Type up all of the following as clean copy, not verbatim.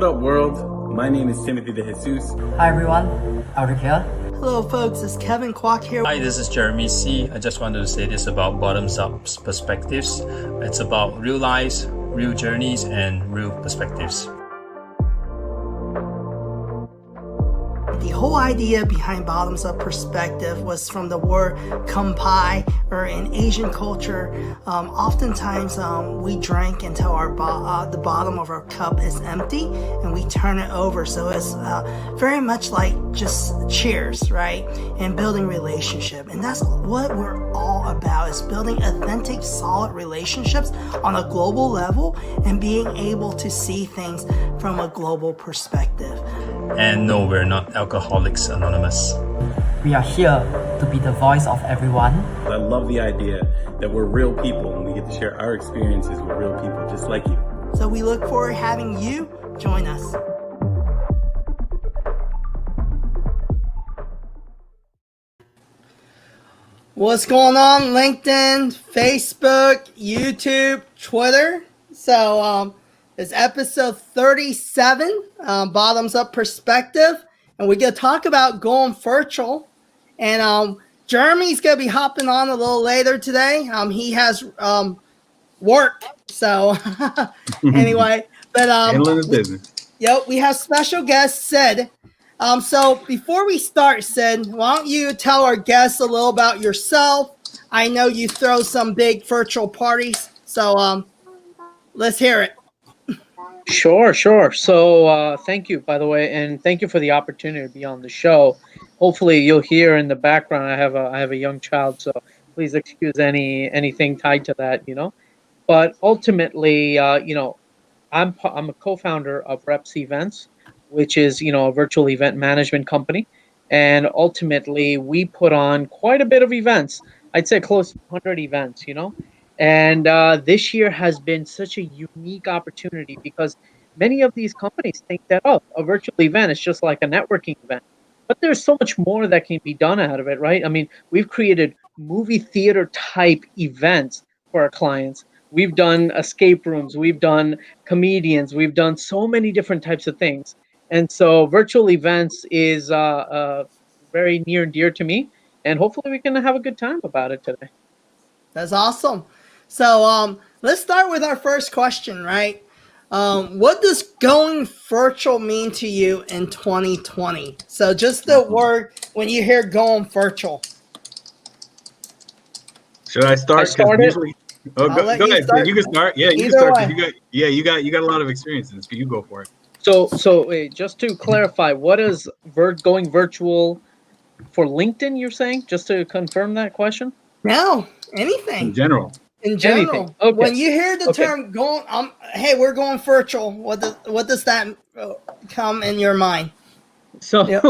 What up, world? My name is Timothy De Jesus. Hi everyone, Aldrich here. Hello folks, it's Kevin Kwok here. Hi, this is Jeremy C. I just wanted to say this about bottoms-up perspectives. It's about real lives, real journeys, and real perspectives. The whole idea behind bottoms-up perspective was from the word kampai, or in Asian culture, oftentimes we drink until the bottom of our cup is empty and we turn it over. So it's very much like just cheers, right? And building relationship. And that's what we're all about, is building authentic, solid relationships on a global level and being able to see things from a global perspective. And no, we're not Alcoholics Anonymous. We are here to be the voice of everyone. I love the idea that we're real people and we get to share our experiences with real people just like you. So we look forward to having you join us. What's going on? LinkedIn, Facebook, YouTube, Twitter. So it's episode 37, Bottoms Up Perspective. And we're going to talk about going virtual. And Jeremy's going to be hopping on a little later today. He has work. So anyway, but handling his business. Yep, we have special guest Sid. So before we start, Sid, why don't you tell our guests a little about yourself? I know you throw some big virtual parties, so let's hear it. Sure. So thank you, by the way, and thank you for the opportunity to be on the show. Hopefully you'll hear in the background I have a young child, so please excuse anything tied to that, But ultimately, I'm a co-founder of Reps Events, which is, a virtual event management company. And ultimately, we put on quite a bit of events. I'd say close to 100 events, And this year has been such a unique opportunity because many of these companies think that, a virtual event is just like a networking event. But there's so much more that can be done out of it, right? I mean, we've created movie theater type events for our clients. We've done escape rooms. We've done comedians. We've done so many different types of things. And so virtual events is very near and dear to me. And hopefully we can have a good time about it today. That's awesome. So let's start with our first question, right? What does going virtual mean to you in 2020? So just the word when you hear going virtual. Should I start? Usually, go ahead. Start. You can start. Yeah, you Either can start. You got a lot of experience in this. You go for it. So just to clarify, what is going virtual for LinkedIn, you're saying? Just to confirm that question? No, anything. In general. Okay. When you hear the term going, hey, we're going virtual, what does that come in your mind? So yep.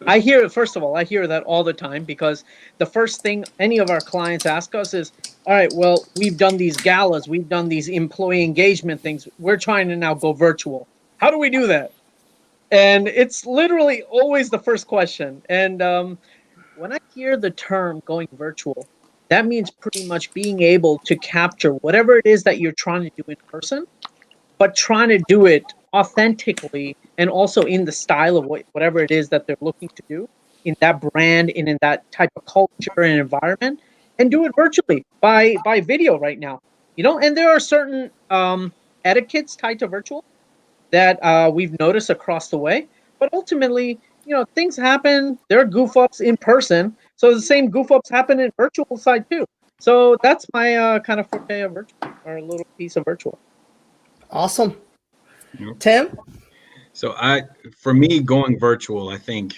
I hear, first of all, I hear that all the time because the first thing any of our clients ask us is, all right, well, we've done these galas, we've done these employee engagement things. We're trying to now go virtual. How do we do that? And it's literally always the first question. And when I hear the term going virtual, that means pretty much being able to capture whatever it is that you're trying to do in person, but trying to do it authentically and also in the style of whatever it is that they're looking to do in that brand and in that type of culture and environment, and do it virtually by video right now. And there are certain etiquettes tied to virtual that we've noticed across the way, but ultimately, things happen. There are goof ups in person. So the same goof ups happen in virtual side too. So that's my kind of forte of virtual, or a little piece of virtual. Awesome. Tim? So for me, going virtual, I think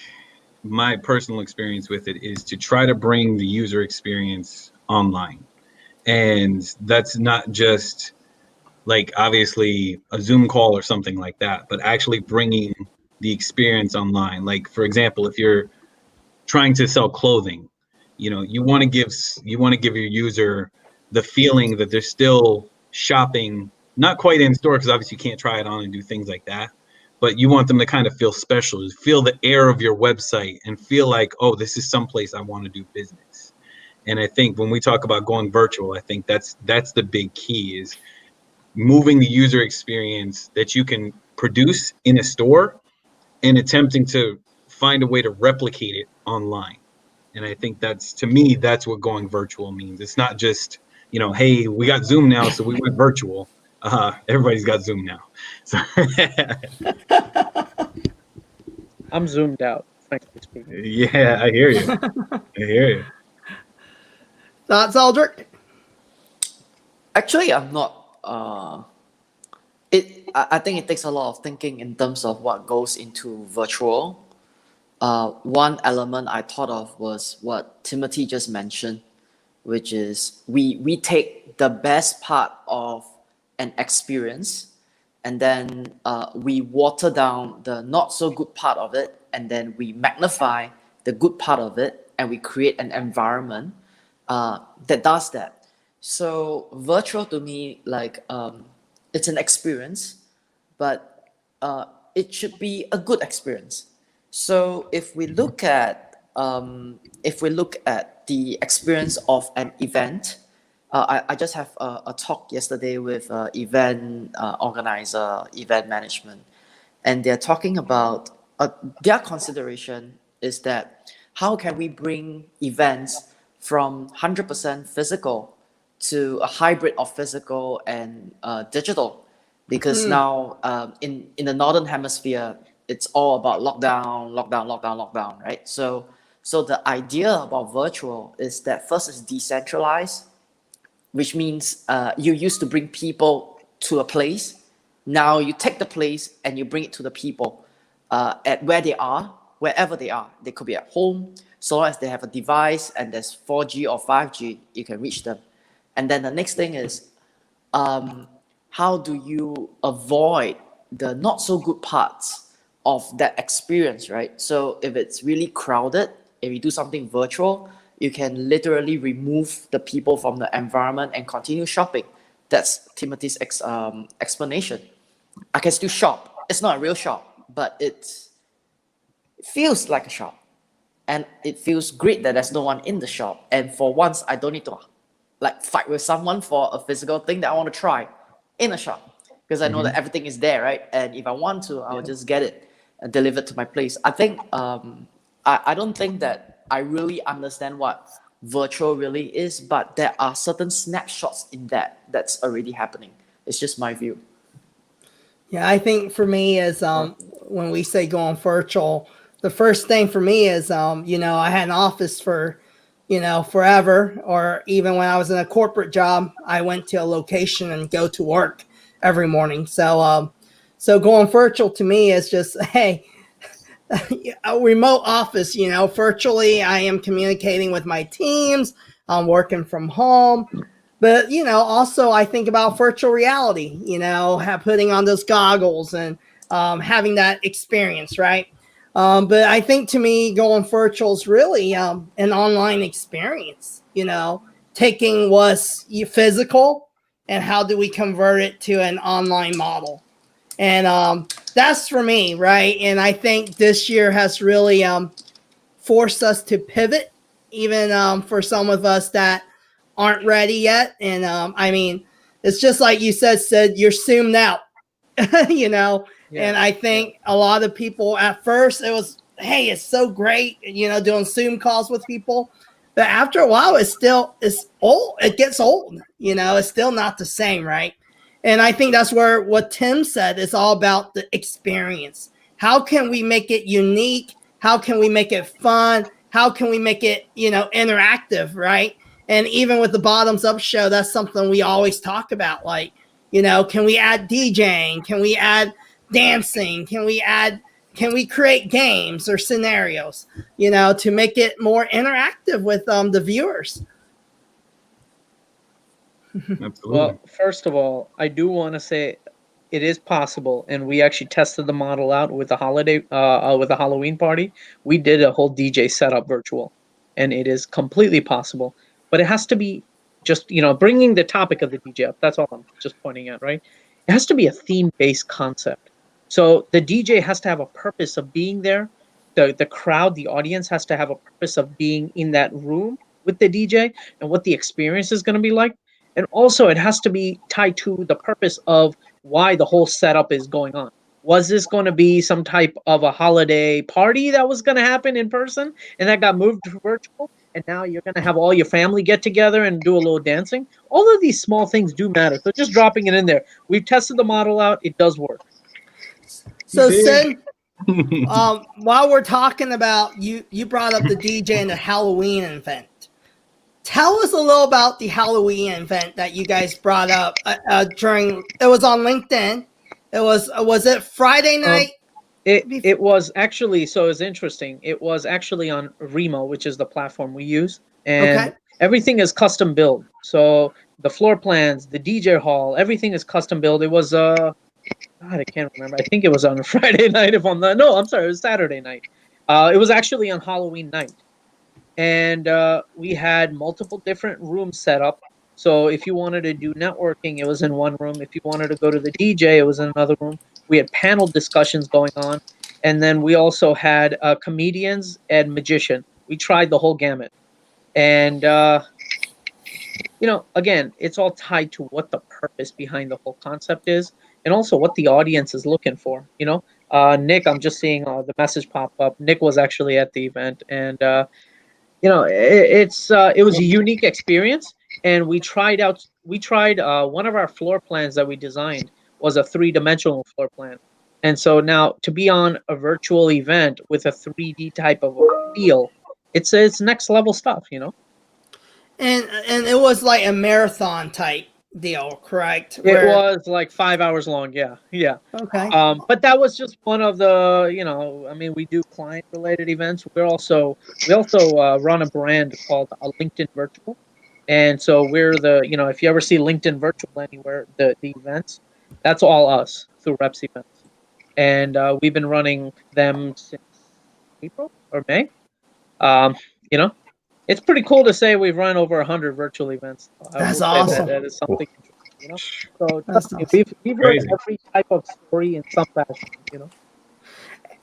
my personal experience with it is to try to bring the user experience online. And that's not just like obviously a Zoom call or something like that, but actually bringing the experience online. Like, for example, if you're trying to sell clothing, you want to give your user the feeling that they're still shopping, not quite in store, because obviously you can't try it on and do things like that, but you want them to kind of feel special, feel the air of your website and feel like, oh, this is someplace I want to do business. And I think when we talk about going virtual, I think that's the big key, is moving the user experience that you can produce in a store and attempting to find a way to replicate it online. And I think that's, to me, that's what going virtual means. It's not just, hey, we got Zoom now, so we went virtual. Everybody's got Zoom now. So I'm zoomed out, frankly speaking. yeah, I hear you. I hear you. Thoughts, Aldrich? Actually, I'm not. I think it takes a lot of thinking in terms of what goes into virtual. One element I thought of was what Timothy just mentioned, which is we take the best part of an experience, and then we water down the not so good part of it, and then we magnify the good part of it, and we create an environment that does that. So virtual to me, like it's an experience, but it should be a good experience. So if we look at the experience of an event, I just have a talk yesterday with event organizer, event management, and they're talking about their consideration is that how can we bring events from 100% physical to a hybrid of physical and digital, because now in the northern hemisphere it's all about lockdown, right? So the idea about virtual is that first is decentralized, which means you used to bring people to a place. Now you take the place and you bring it to the people at where they are, wherever they are. They could be at home, so long as they have a device and there's 4G or 5G, you can reach them. And then the next thing is, how do you avoid the not so good parts of that experience, right? So if it's really crowded, if you do something virtual, you can literally remove the people from the environment and continue shopping. That's Timothy's explanation. I can still shop. It's not a real shop, but it feels like a shop. And it feels great that there's no one in the shop. And for once, I don't need to fight with someone for a physical thing that I want to try in a shop, because I know that everything is there, right? And if I want to, I'll just get it delivered to my place. I think I don't think that I really understand what virtual really is, but there are certain snapshots in that's already happening. It's just my view. Yeah, I think for me is when we say going virtual, the first thing for me is I had an office for forever, or even when I was in a corporate job, I went to a location and go to work every morning. So going virtual to me is just, hey, a remote office, virtually I am communicating with my teams. I'm working from home. But, also I think about virtual reality, putting on those goggles and having that experience, right? But I think to me, going virtual is really an online experience, taking what's physical and how do we convert it to an online model. And that's for me, right? And I think this year has really forced us to pivot, even for some of us that aren't ready yet. And I mean, it's just like you said, Sid, you're zoomed out, And I think a lot of people at first, it was, hey, it's so great, doing Zoom calls with people. But after a while, it's old. It gets old, it's still not the same, right? And I think that's where what Tim said is all about the experience. How can we make it unique? How can we make it fun? How can we make it, interactive, right? And even with the Bottoms Up show, that's something we always talk about. Like, can we add DJing? Can we add dancing? Can we create games or scenarios, to make it more interactive with the viewers? Absolutely. Well, first of all, I do want to say it is possible, and we actually tested the model out with a Halloween party. We did a whole DJ setup virtual, and it is completely possible. But it has to be just bringing the topic of the DJ up. That's all I'm just pointing out, right? It has to be a theme-based concept. So the DJ has to have a purpose of being there. The crowd, the audience has to have a purpose of being in that room with the DJ and what the experience is going to be like. And also, it has to be tied to the purpose of why the whole setup is going on. Was this going to be some type of a holiday party that was going to happen in person and that got moved to virtual? And now you're going to have all your family get together and do a little dancing? All of these small things do matter. So just dropping it in there. We've tested the model out. It does work. So, did. Sid, while we're talking about you brought up the DJ and the Halloween event. Tell us a little about the Halloween event that you guys brought up during. It was on LinkedIn. It was it Friday night? It was actually, so it's interesting. It was actually on Remo, which is the platform we use, and everything is custom built. So the floor plans, the DJ hall, everything is custom built. It was God, I can't remember. I think it was on a Friday night. If I'm not, no, I'm sorry, it was Saturday night. It was actually on Halloween night. And we had multiple different rooms set up. So if you wanted to do networking, it was in one room. If you wanted to go to the DJ, it was in another room. We had panel discussions going on. And then we also had comedians and magician. We tried the whole gamut. And, again, it's all tied to what the purpose behind the whole concept is and also what the audience is looking for. Nick, I'm just seeing the message pop up. Nick was actually at the event. And, it was a unique experience, and we tried one of our floor plans that we designed was a 3-dimensional floor plan. And so now to be on a virtual event with a 3D type of a feel, it's next level stuff. And it was like a marathon type deal, correct? It was like 5 hours long. Yeah. Okay. But that was just one of the, we do client related events. We also run a brand called LinkedIn Virtual. And so we're if you ever see LinkedIn Virtual anywhere, the events, that's all us through Reps Events. And we've been running them since April or May. It's pretty cool to say we've run over 100 virtual events. That's awesome. That is something interesting, So awesome. we've heard every type of story in some fashion,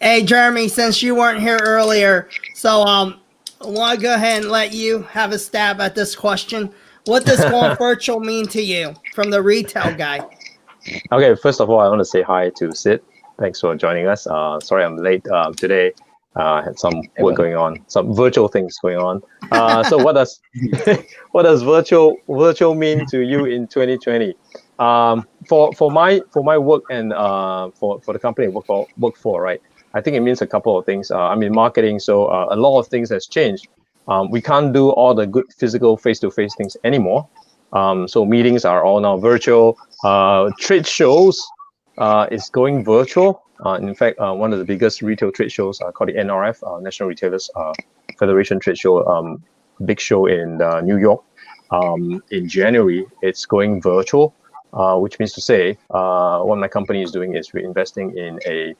Hey, Jeremy, since you weren't here earlier, so I want to go ahead and let you have a stab at this question. What does going virtual mean to you from the retail guy? Okay, first of all, I want to say hi to Sid. Thanks for joining us. Sorry I'm late today. I had some work going on, some virtual things going on. So what does virtual mean to you in 2020? For my work and for the company I work for, right? I think it means a couple of things. I'm in marketing, so a lot of things has changed. We can't do all the good physical face-to-face things anymore. So meetings are all now virtual. Trade shows is going virtual. In fact, one of the biggest retail trade shows called the NRF, National Retailers Federation Trade Show, big show in New York. In January, it's going virtual, which means to say what my company is doing is we're investing in a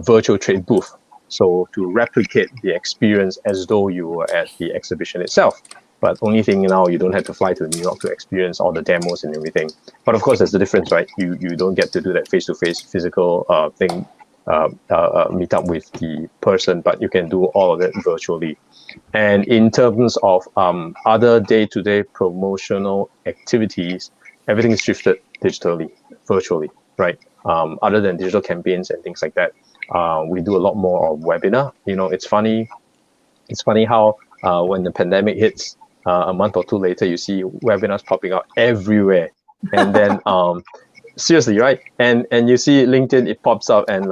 virtual trade booth. So to replicate the experience as though you were at the exhibition itself. But only thing now, you don't have to fly to New York to experience all the demos and everything. But of course, there's the difference, right? You don't get to do that face-to-face physical thing, meet up with the person, but you can do all of it virtually. And in terms of other day-to-day promotional activities, everything is shifted digitally, virtually, right? Other than digital campaigns and things like that, we do a lot more of webinar. It's funny how when the pandemic hits, a month or two later, you see webinars popping out everywhere. And then, seriously, right? And you see LinkedIn, it pops up and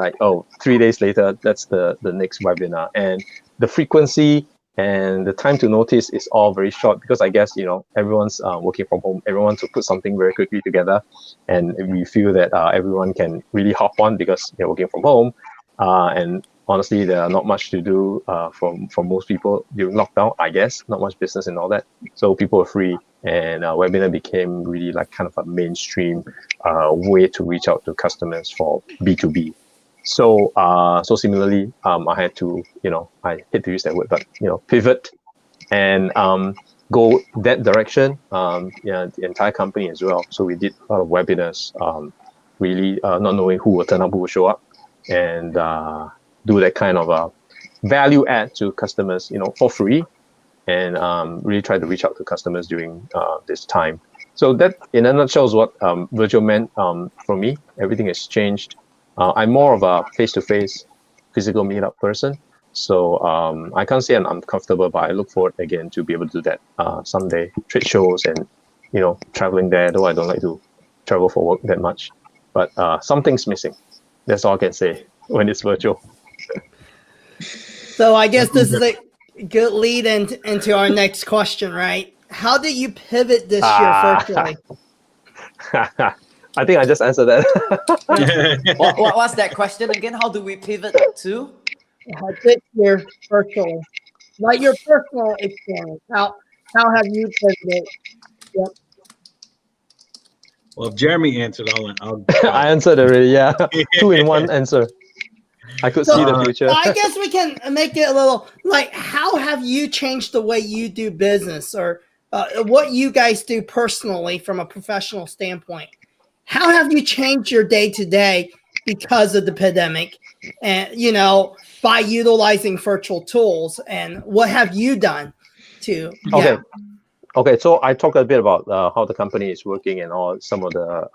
3 days later, that's the next webinar. And the frequency and the time to notice is all very short because I guess, everyone's working from home. Everyone wants to put something very quickly together. And we feel that everyone can really hop on because they're working from home. And honestly, there are not much to do for most people during lockdown, I guess. Not much business and all that. So people are free. And webinar became really kind of a mainstream way to reach out to customers for B2B. So similarly, I had to, I hate to use that word, but, pivot and go that direction, the entire company as well. So we did a lot of webinars, really not knowing who will turn up, who will show up, and do that kind of a value add to customers, for free, and really try to reach out to customers during this time. So that, in a nutshell, is what virtual meant for me. Everything has changed. I'm more of a face-to-face, physical meetup person. So I can't say I'm uncomfortable, but I look forward again to be able to do that someday. Trade shows and traveling there. Though I don't like to travel for work that much, but something's missing. That's all I can say when it's virtual. So I guess this is a good lead into our next question, right? How did you pivot this year virtually? I think I just answered that. What's that question again? How do we pivot to? This year virtually, like your personal experience. How have you pivoted? Yep. Well, if Jeremy answered, I'll I answered already. Yeah, 2-in-1 answer. I could see the future. I guess we can make it a little like, how have you changed the way you do business, or what you guys do personally from a professional standpoint? How have you changed your day to day because of the pandemic, and by utilizing virtual tools? And what have you done to? Yeah. Okay. So I talked a bit about how the company is working and all some of the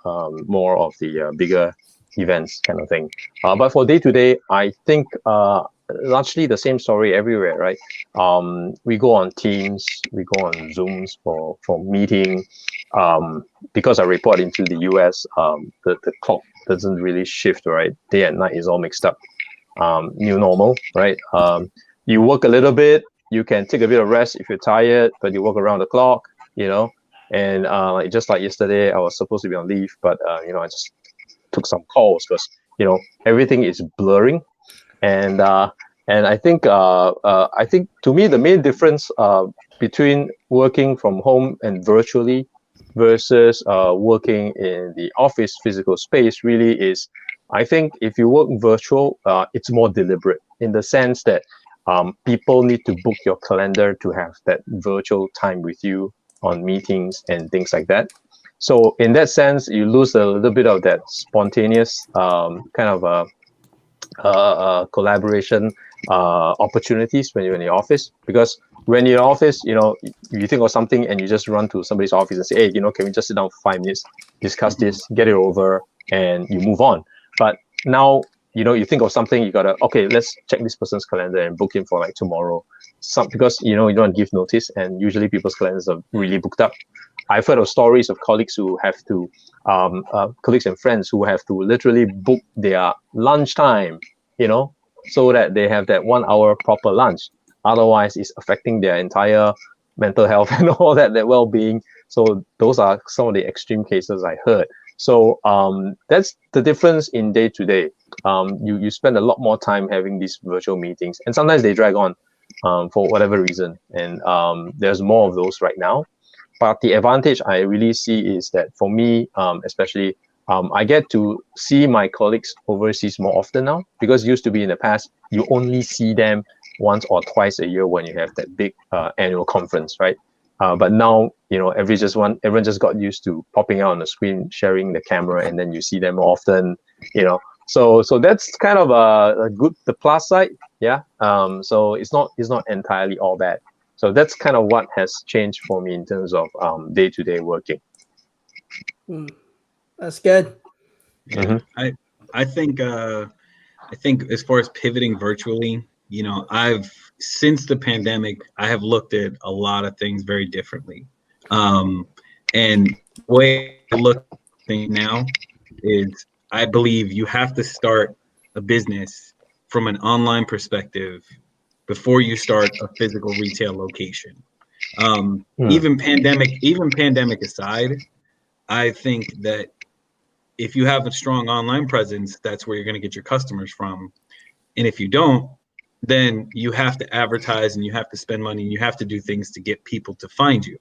more of the bigger events kind of thing. But for day to day, I think largely the same story everywhere, right? We go on Teams, we go on Zooms for meeting. Because I report into the US, the clock doesn't really shift, right? Day and night is all mixed up. New normal, right? You work a little bit, you can take a bit of rest if you're tired, but you work around the clock, and just like yesterday, I was supposed to be on leave, but I just took some calls because everything is blurring, and I think to me the main difference between working from home and virtually versus working in the office physical space really is, I think if you work virtual, it's more deliberate in the sense that people need to book your calendar to have that virtual time with you on meetings and things like that. So in that sense, you lose a little bit of that spontaneous kind of collaboration opportunities when you're in the office. Because when you're in the office, you think of something and you just run to somebody's office and say, hey, can we just sit down for 5 minutes, discuss this, get it over, and you move on. But now, you think of something, you gotta, okay, let's check this person's calendar and book him for like tomorrow. Because you don't give notice, and usually people's calendars are really booked up. I've heard of stories of colleagues who have to, colleagues and friends who have to literally book their lunchtime, so that they have that 1 hour proper lunch. Otherwise, it's affecting their entire mental health and all that well-being. So those are some of the extreme cases I heard. So that's the difference in day to day. You spend a lot more time having these virtual meetings, and sometimes they drag on for whatever reason. And there's more of those right now. But the advantage I really see is that for me, especially, I get to see my colleagues overseas more often now, because it used to be in the past, you only see them once or twice a year when you have that big annual conference, right? But now, everyone just got used to popping out on the screen, sharing the camera, and then you see them often, So that's kind of the plus side, yeah. So it's not entirely all bad. So that's kind of what has changed for me in terms of day-to-day working. That's good. Yeah. I think as far as pivoting virtually, since the pandemic, I have looked at a lot of things very differently. And the way I look at things now is, I believe you have to start a business from an online perspective before you start a physical retail location. Even pandemic aside, I think that if you have a strong online presence, that's where you're going to get your customers from. And if you don't, then you have to advertise and you have to spend money and you have to do things to get people to find you.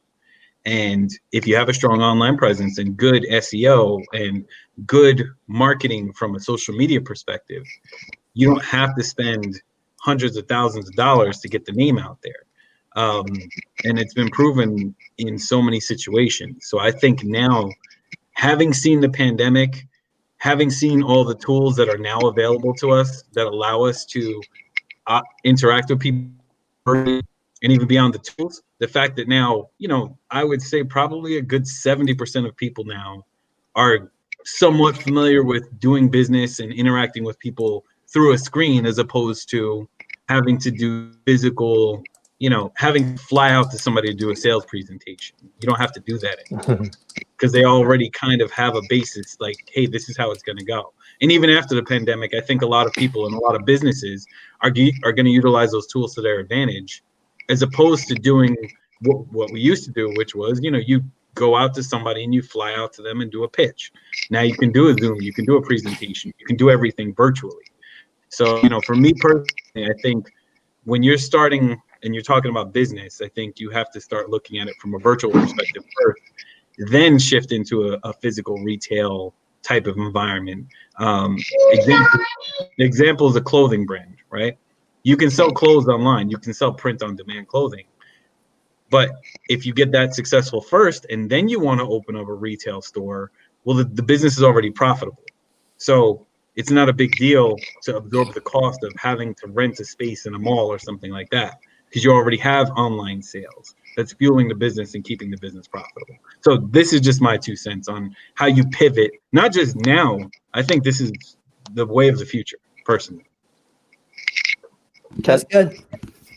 And if you have a strong online presence and good SEO and good marketing from a social media perspective, you don't have to spend hundreds of thousands of dollars to get the name out there. And it's been proven in so many situations. So I think now, having seen the pandemic, having seen all the tools that are now available to us that allow us to interact with people, and even beyond the tools, the fact that now, I would say probably a good 70% of people now are somewhat familiar with doing business and interacting with people through a screen, as opposed to having to do physical, having to fly out to somebody to do a sales presentation. You don't have to do that anymore because they already kind of have a basis, like, hey, this is how it's going to go. And even after the pandemic, I think a lot of people and a lot of businesses are going to utilize those tools to their advantage, as opposed to doing what we used to do, which was, you go out to somebody and you fly out to them and do a pitch. Now you can do a Zoom, you can do a presentation, you can do everything virtually. So, for me personally, I think when you're starting and you're talking about business, I think you have to start looking at it from a virtual perspective first, then shift into a physical retail type of environment. Example is a clothing brand, right? You can sell clothes online, you can sell print on demand clothing. But if you get that successful first and then you want to open up a retail store, well, the business is already profitable. So it's not a big deal to absorb the cost of having to rent a space in a mall or something like that, because you already have online sales that's fueling the business and keeping the business profitable. So this is just my 2 cents on how you pivot, not just now. I think this is the way of the future, personally. That's good.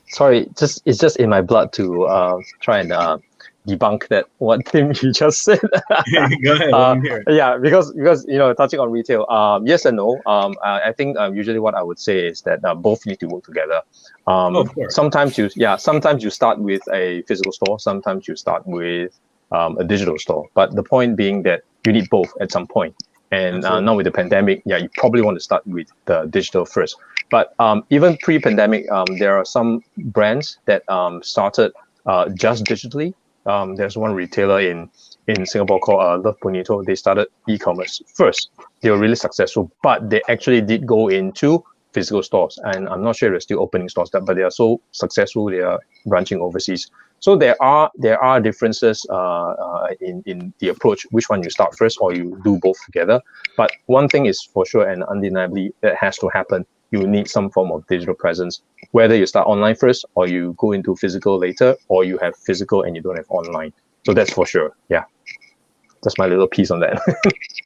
Sorry, it's just in my blood to try and debunk that one thing you just said. Go ahead. Let me hear it. Yeah, because touching on retail, yes and no. I think usually what I would say is that both need to work together. Of course. Sometimes you start with a physical store, sometimes you start with a digital store. But the point being that you need both at some point. And now with the pandemic, you probably want to start with the digital first. But even pre-pandemic, there are some brands that started just digitally. There's one retailer in Singapore called Love Bonito. They started e-commerce first. They were really successful, but they actually did go into physical stores. And I'm not sure they're still opening stores, but they are so successful, they are branching overseas. So there are differences in the approach, which one you start first or you do both together. But one thing is for sure and undeniably that has to happen. You need some form of digital presence, whether you start online first or you go into physical later, or you have physical and you don't have online. So that's for sure. Yeah. That's my little piece on that.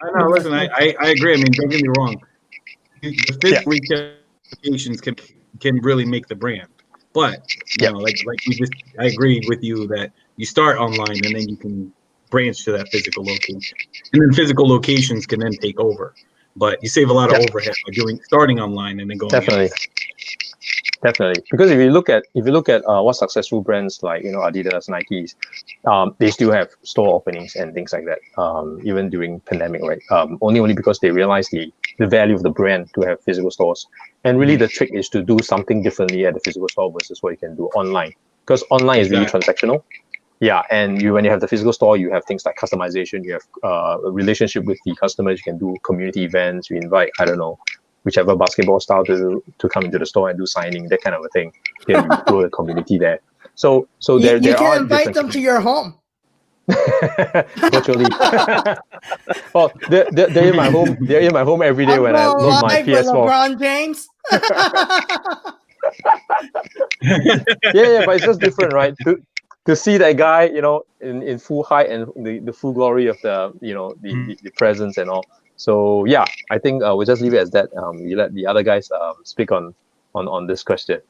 I know. Listen, I agree. I mean, don't get me wrong. The physical retail locations can really make the brand. But I agree with you that you start online and then you can branch to that physical location, and then physical locations can then take over. But you save a lot of overhead by starting online and then going. Definitely, because if you look at what successful brands like Adidas, Nikes, they still have store openings and things like that, even during pandemic, right? Only because they realize the value of the brand to have physical stores. And really, the trick is to do something differently at the physical store versus what you can do online, because online is really transactional. Yeah, and when you have the physical store, you have things like customization. You have a relationship with the customers. You can do community events. You invite, I don't know, whichever basketball style to come into the store and do signing, that kind of a thing. You can grow the community there. So there can invite them to your home. Virtually. Well, they're in my home. They're in my home every day when I load my PS4. LeBron James. yeah, but it's just different, right? To see that guy, in full height and the full glory of the presence and all. So yeah, I think we'll just leave it as that. We let the other guys speak on this question.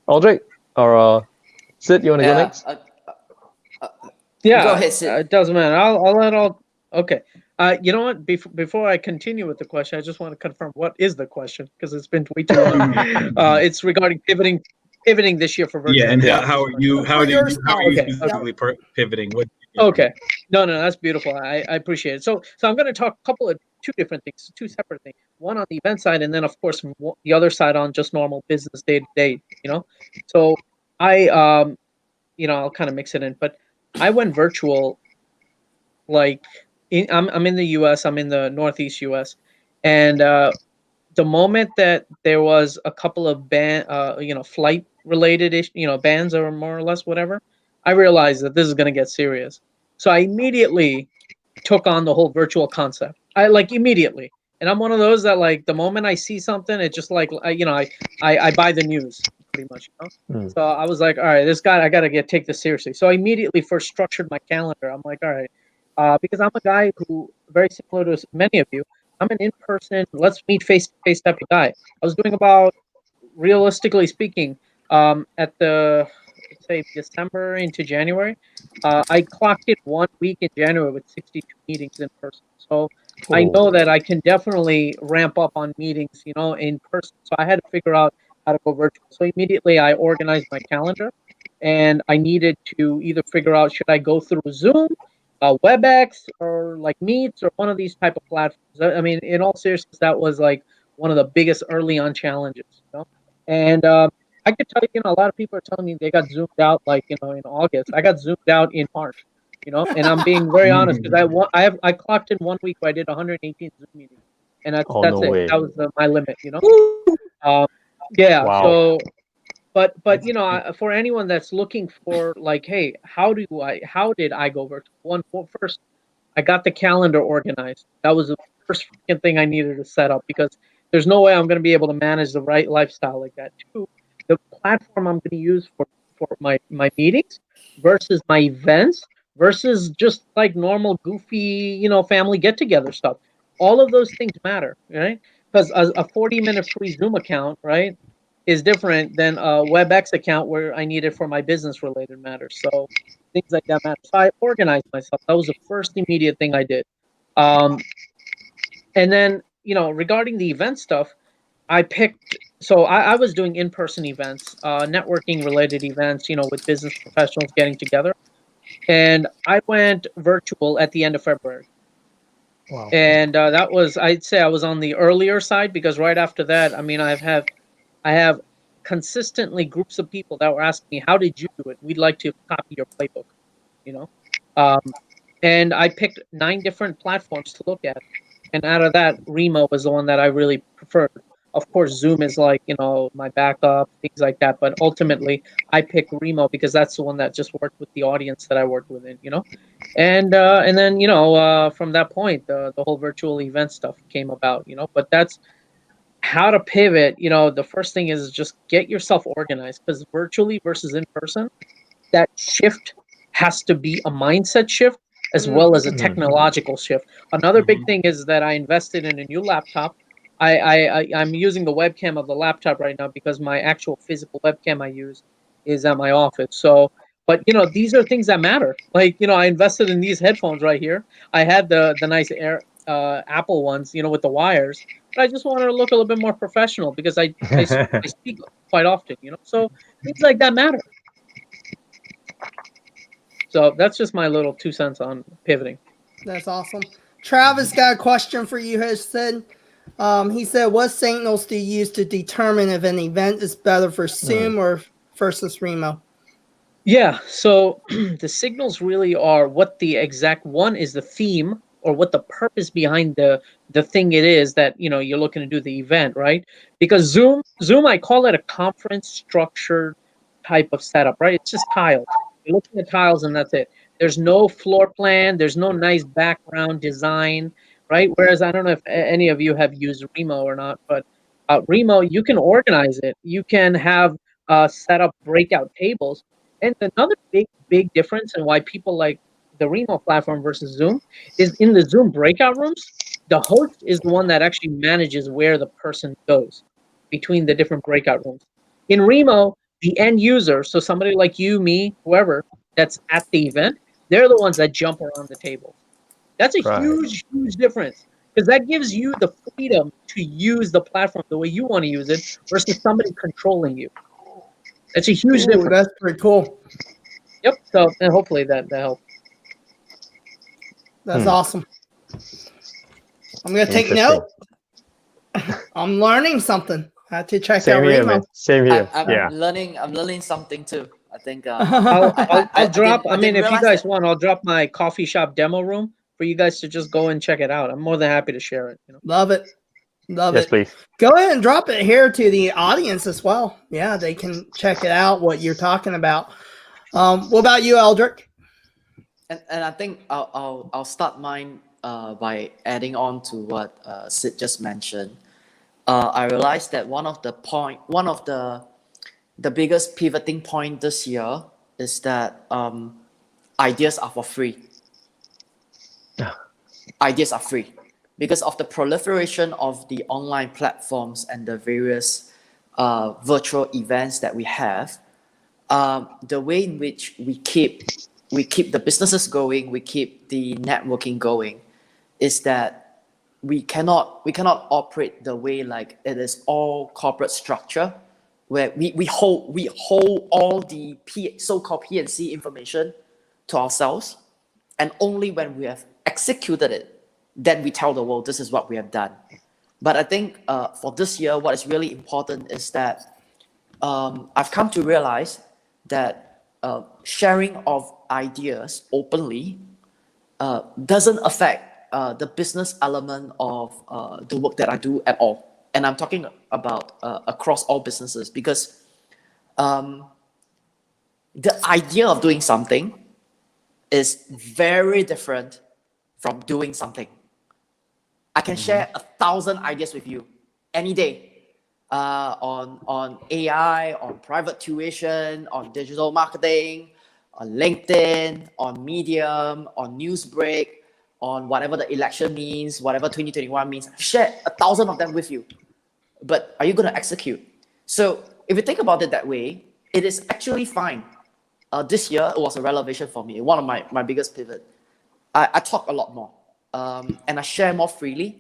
Aldrich or Sid, you want to go next? Yeah, go ahead, Sid. It doesn't matter. I'll let all. Okay. You know what? Before I continue with the question, I just want to confirm what is the question, because it's been way too long. It's regarding pivoting this year for virtual. Yeah, and how are you specifically pivoting? Okay. No, that's beautiful. I appreciate it. So I'm going to talk two different things, two separate things. One on the event side, and then of course the other side on just normal business day to day. So I'll kind of mix it in, but I went virtual. Like I'm in the U.S. I'm in the Northeast U.S. and the moment that there was a couple of flight related bans or more or less whatever, I realized that this is going to get serious. So I immediately took on the whole virtual concept. Immediately. And I'm one of those that like the moment I see something, it just like I buy the news pretty much. Mm. So I was like, all right, this guy, I gotta take this seriously. So I immediately first structured my calendar. I'm like, all right, because I'm a guy who very similar to many of you. I'm an in-person, let's meet face-to-face type of guy. I was doing about, realistically speaking, at the let's say December into January, I clocked in 1 week in January with 62 meetings in person. So I Oh, know that I can definitely ramp up on meetings, in person. So I had to figure out how to go virtual. So immediately I organized my calendar, and I needed to either figure out should I go through Zoom, WebEx, or like Meets, or one of these type of platforms. I mean, in all seriousness, that was like one of the biggest early on challenges. And I could tell you, a lot of people are telling me they got zoomed out, like in August. I got zoomed out in March. And I'm being very honest because I clocked in 1 week where I did 118 Zoom meetings, and oh, that's no it. way. That was my limit. Um, yeah. Wow. So, but for anyone that's looking for like, hey, how did I go virtual? First, I got the calendar organized. That was the first freaking thing I needed to set up because there's no way I'm going to be able to manage the right lifestyle like that. Two, the platform I'm going to use for my meetings versus my events versus just like normal goofy, family get together stuff. All of those things matter, right? Because a 40-minute free Zoom account, right, is different than a WebEx account where I need it for my business related matters. So things like that matter. So I organized myself. That was the first immediate thing I did. And then, regarding the event stuff, I picked, so I was doing in-person events, networking related events, with business professionals getting together. And I went virtual at the end of February. Wow. And that was, I'd say I was on the earlier side because right after that, I mean, I have consistently groups of people that were asking me, how did you do it? We'd like to copy your playbook, you know? Um, and I picked 9 different platforms to look at. And out of that, Remo was the one that I really preferred. Of course, Zoom is like, my backup, things like that. But ultimately, I picked Remo because that's the one that just worked with the audience that I worked within. And then, from that point, the whole virtual event stuff came about. But that's how to pivot. The first thing is just get yourself organized because virtually versus in person, that shift has to be a mindset shift as well as a technological shift. Another big thing is that I invested in a new laptop. I'm using the webcam of the laptop right now because my actual physical webcam I use is at my office. So, but these are things that matter. Like I invested in these headphones right here. I had the nice Air Apple ones, with the wires. But I just wanted to look a little bit more professional because I speak quite often. So things like that matter. So that's just my little 2 cents on pivoting. That's awesome. Travis got a question for you, has said. He said, what signals do you use to determine if an event is better for Zoom or versus Remo? Yeah, so the signals really are what the exact one is the theme or what the purpose behind the thing it is that you're looking to do the event, right? Because Zoom I call it a conference structured type of setup, right? It's just tiles. You're looking at tiles and that's it. There's no floor plan, there's no nice background design, right? Whereas I don't know if any of you have used Remo or not, but Remo, you can organize it. You can have set up breakout tables. And another big difference and why people like the Remo platform versus Zoom is in the Zoom breakout rooms, the host is the one that actually manages where the person goes between the different breakout rooms. In Remo, the end user, so somebody like you, me, whoever that's at the event, they're the ones that jump around the table. That's a Right. huge difference because that gives you the freedom to use the platform the way you want to use it versus somebody controlling you. That's a huge difference. That's pretty cool. Yep. So, and hopefully that helps. That's awesome. I'm gonna take note. I'm learning something. I have to check Same out here, Remo. man. Same here. I'm Yeah. learning something too. I think I'll drop. I mean, if you guys want, want, I'll drop my coffee shop demo room for you guys to just go and check it out. I'm more than happy to share it. Love it. Yes, please. Go ahead and drop it here to the audience as well. Yeah, they can check it out, what you're talking about. What about you, Eldrick? and I think I'll start mine by adding on to what Sid just mentioned, I realized that one of the biggest pivoting point this year is that ideas are for free. Ideas are free because of the proliferation of the online platforms and the various virtual events that we have. The way in which we keep the businesses going, we keep the networking going, is that we cannot operate the way like it is all corporate structure, where we hold all the so-called P&C information to ourselves, and only when we have executed it, then we tell the world this is what we have done. But I think for this year, what is really important is that I've come to realize that sharing of ideas openly doesn't affect the business element of the work that I do at all. And I'm talking about across all businesses, because the idea of doing something is very different from doing something. I can share 1,000 ideas with you any day on AI, on private tuition, on digital marketing, on LinkedIn, on Medium, on Newsbreak, on whatever the election means, whatever 2021 means. I've shared 1,000 of them with you. But are you going to execute? So if you think about it that way, it is actually fine. This year, it was a revelation for me. One of my biggest pivot. I talk a lot more and I share more freely,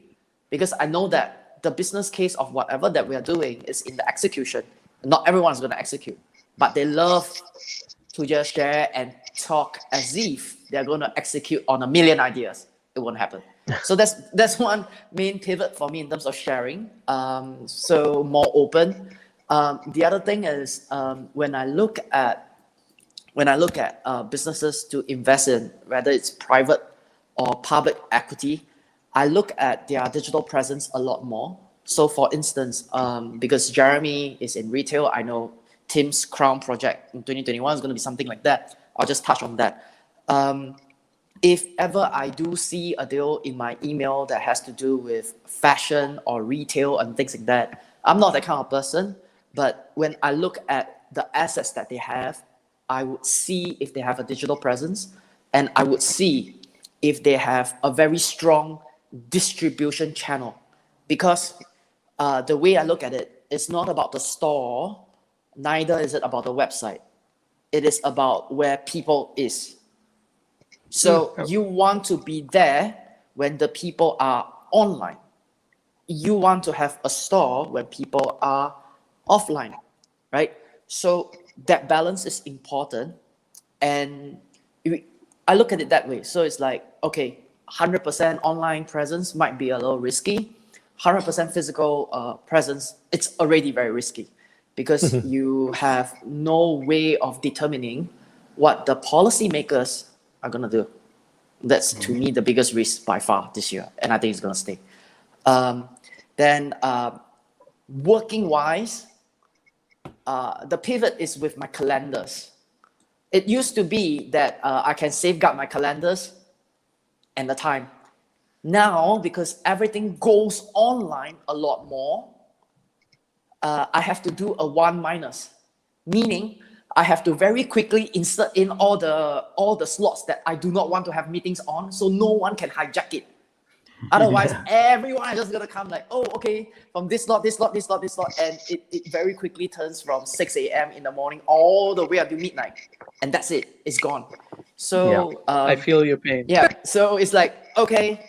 because I know that the business case of whatever that we are doing is in the execution. Not everyone is going to execute, but they love to just share and talk as if they're going to execute on 1,000,000 ideas. It won't happen. So that's one main pivot for me in terms of sharing. So more open. The other thing is when I look at businesses to invest in, whether it's private or public equity, I look at their digital presence a lot more. So for instance, because Jeremy is in retail, I know Tim's Crown project in 2021 is going to be something like that. I'll just touch on that. If ever I do see a deal in my email that has to do with fashion or retail and things like that, I'm not that kind of person. But when I look at the assets that they have, I would see if they have a digital presence, and I would see if they have a very strong distribution channel. Because the way I look at it, it's not about the store, neither is it about the website. It is about where people is. So you want to be there when the people are online. You want to have a store when people are offline, right? So that balance is important. And I look at it that way. So it's like, okay, 100% online presence might be a little risky. 100% physical presence, it's already very risky, because you have no way of determining what the policymakers are going to do. That's, to me, the biggest risk by far this year, and I think it's going to stay. Then working wise, the pivot is with my calendars. It used to be that I can safeguard my calendars and the time. Now, because everything goes online a lot more, I have to do a 1-, meaning I have to very quickly insert in all the slots that I do not want to have meetings on, so no one can hijack it. Otherwise, everyone is just gonna come like, oh, okay, from this slot, and it very quickly turns from 6 a.m. in the morning all the way up to midnight, and that's it. It's gone. So I feel your pain. Yeah. So it's like, okay,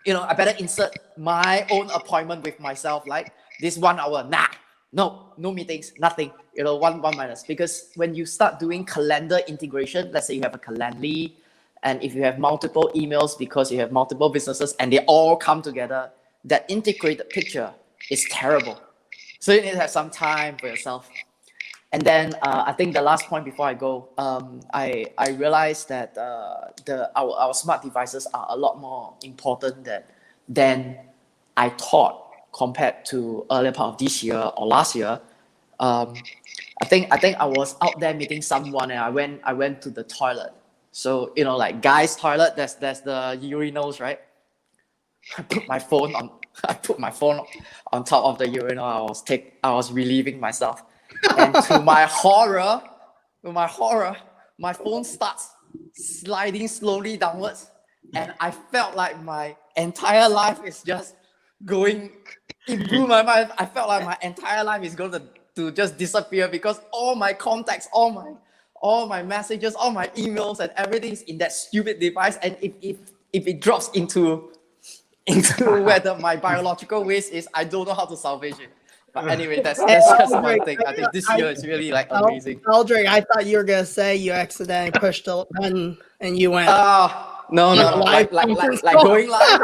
I better insert my own appointment with myself, like this 1 hour. No meetings, nothing. 1-, because when you start doing calendar integration, let's say you have a Calendly, and if you have multiple emails because you have multiple businesses and they all come together, that integrated picture is terrible. So you need to have some time for yourself. And then I think the last point before I go, I realized that our smart devices are a lot more important than I thought compared to earlier part of this year or last year. I think I was out there meeting someone and I went to the toilet. So like guys' toilet, there's the urinals, right? I put my phone on top of the urinal. I was relieving myself, and to my horror, my phone starts sliding slowly downwards, and I felt like my entire life is just going. It blew my mind. I felt like my entire life is going to just disappear because all my contacts, all my messages, all my emails, and everything's in that stupid device. And if it drops into whether my biological waste is, I don't know how to salvage it. But anyway, that's just one thing. I think this year is really like amazing. Aldrich, I thought you were gonna say you accidentally pushed the button and you went. No, like going live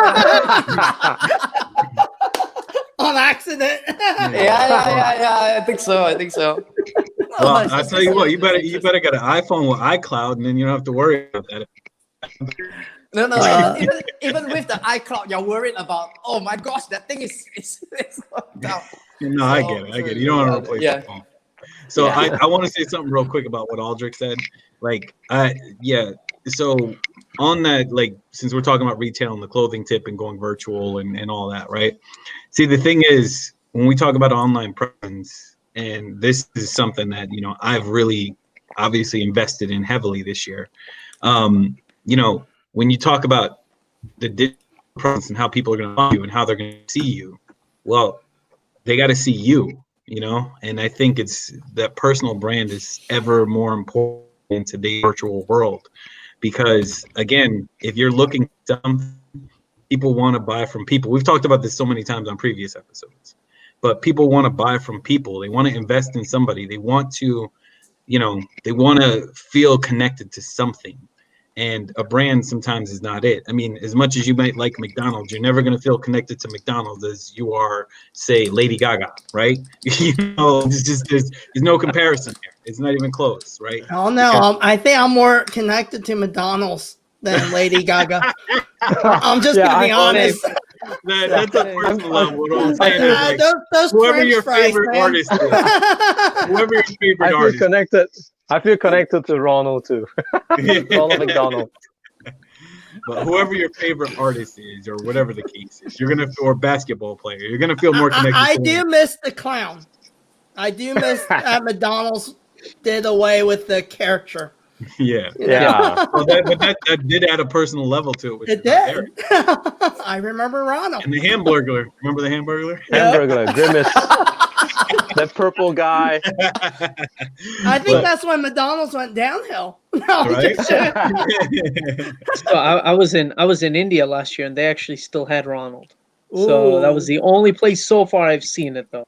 on accident. Yeah. I think so. Well, I'll tell you what, you better get an iPhone with iCloud, and then you don't have to worry about that. No. Even with the iCloud, you're worried about. Oh my gosh, that thing is down. No, I get it. You don't want to replace the phone. So I want to say something real quick about what Aldrich said. So on that, like, since we're talking about retail and the clothing tip and going virtual and all that, right? See, the thing is, when we talk about online presence, and this is something that, I've really obviously invested in heavily this year. When you talk about the digital presence and how people are going to find you and how they're going to see you, well, they got to see you, and I think it's that personal brand is ever more important in today's virtual world, because again, if you're looking at something, people want to buy from people. We've talked about this so many times on previous episodes, but people want to buy from people. They want to invest in somebody. They want to, they want to feel connected to something. And a brand sometimes is not it. I mean, as much as you might like McDonald's, you're never going to feel connected to McDonald's as you are, say, Lady Gaga, right? It's just there's no comparison here. It's not even close, right? Oh no, I think I'm more connected to McDonald's than Lady Gaga. I'm just gonna be honest. That's a personal level. What I'm saying is, like, those whoever your fries, favorite man. artist is, whoever your favorite artist. I feel connected to Ronald too. Ronald McDonald. But whoever your favorite artist is, or whatever the case is, or basketball player, you're gonna feel more connected. I do miss the clown. I do miss that McDonald's did away with the character. Yeah. Well, that did add a personal level to it. Which it did. I remember Ronald. And the Hamburglar. Remember the Hamburglar? Hamburglar, Grimace. That purple guy. I think that's when McDonald's went downhill. Right? So I was in India last year, and they actually still had Ronald. So that was the only place so far I've seen it, though.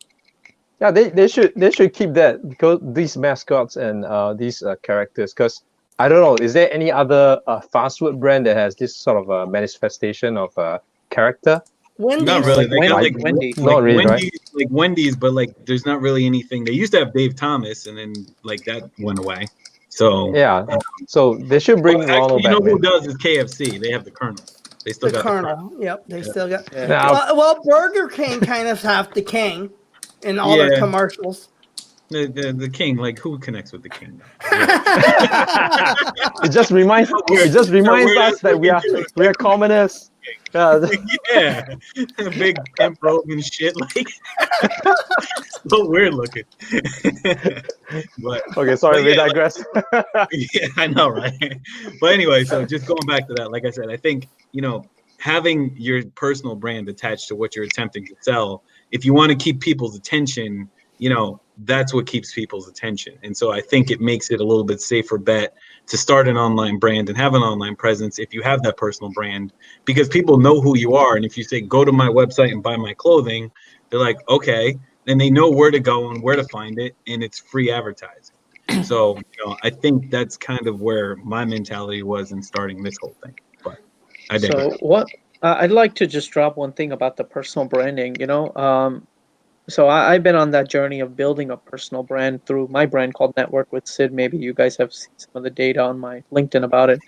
Yeah, they should keep that, because these mascots and these characters. Because I don't know, is there any other fast food brand that has this sort of a manifestation of character? Wendy's. Not really. They got Wendy's. Not really, Wendy's, right? like Wendy's, but like there's not really anything. They used to have Dave Thomas, and then like that went away. So yeah, so they should bring Ronald back. Who does is KFC. They have the Colonel. They still got Colonel. the Colonel. Yep, they still got. Yeah. Now, Well, Burger King kind of have the king in all their commercials. The king, like, who connects with the king? it just reminds us that we are communists. Yeah, big emperor and shit. Like, so weird looking. But okay, sorry, we digress. Yeah, I know, right? But anyway, so just going back to that, like I said, I think having your personal brand attached to what you're attempting to sell, if you want to keep people's attention, that's what keeps people's attention. And so I think it makes it a little bit safer bet to start an online brand and have an online presence if you have that personal brand, because people know who you are. And if you say, go to my website and buy my clothing, they're like, okay, then they know where to go and where to find it, and it's free advertising. So, I think that's kind of where my mentality was in starting this whole thing. But I digress. So what I'd like to just drop one thing about the personal branding, So I've been on that journey of building a personal brand through my brand called Network with Sid. Maybe you guys have seen some of the data on my LinkedIn about it.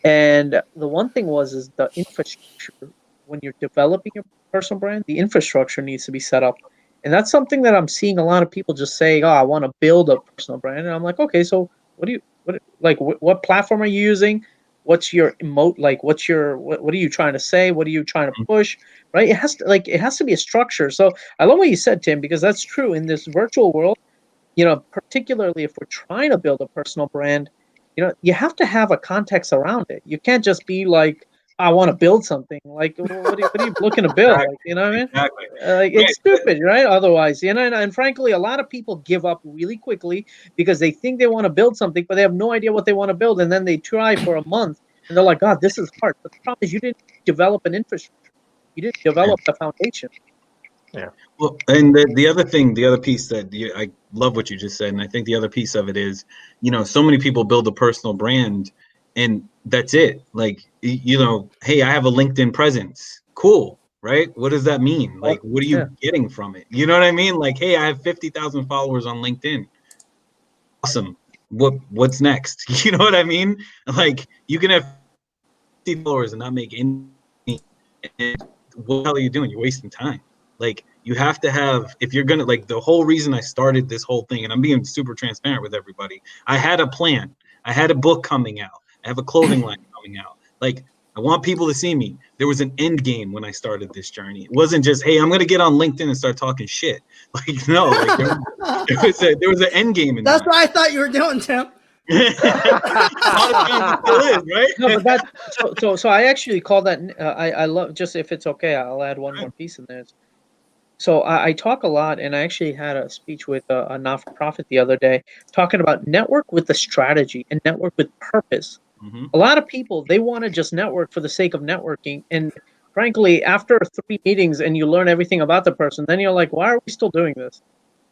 And the one thing is the infrastructure. When you're developing your personal brand, the infrastructure needs to be set up. And that's something that I'm seeing a lot of people just say, I want to build a personal brand. And I'm like, okay, so what platform are you using? What's your emote? Like, what are you trying to say? What are you trying to push? Right? It has to be a structure. So I love what you said, Tim, because that's true in this virtual world. Particularly if we're trying to build a personal brand, you have to have a context around it. You can't just be like, I want to build something. Like, what are you looking to build? Like, you know what I mean? Exactly. Like, it's stupid, right? Otherwise, and frankly, a lot of people give up really quickly because they think they want to build something, but they have no idea what they want to build, and then they try for a month, and they're like, God, this is hard. But the problem is, you didn't develop an infrastructure. You didn't develop the foundation. Yeah. Well, and the other thing, the other piece that I love what you just said, and I think the other piece of it is, so many people build a personal brand, and that's it. Like, hey, I have a LinkedIn presence. Cool, right? What does that mean? Like, what are you getting from it? You know what I mean? Like, hey, I have 50,000 followers on LinkedIn. Awesome. What's next? You know what I mean? Like, you can have 50 followers and not make any. And what the hell are you doing? You're wasting time. Like, you have to have, if you're gonna, like, the whole reason I started this whole thing, and I'm being super transparent with everybody, I had a plan. I had a book coming out. I have a clothing line coming out. Like, I want people to see me. There was an end game when I started this journey. It wasn't just, hey, I'm gonna get on LinkedIn and start talking shit. Like, no, like, there was an end game in That's that. what I thought you were doing, Tim. A lot of times it still is, right? No, but so I actually call that. I love, just if it's okay, I'll add one more piece in there. So I talk a lot, and I actually had a speech with a not-for-profit the other day talking about network with the strategy and network with purpose. Mm-hmm. A lot of people, they want to just network for the sake of networking. And frankly, after 3 meetings and you learn everything about the person, then you're like, why are we still doing this?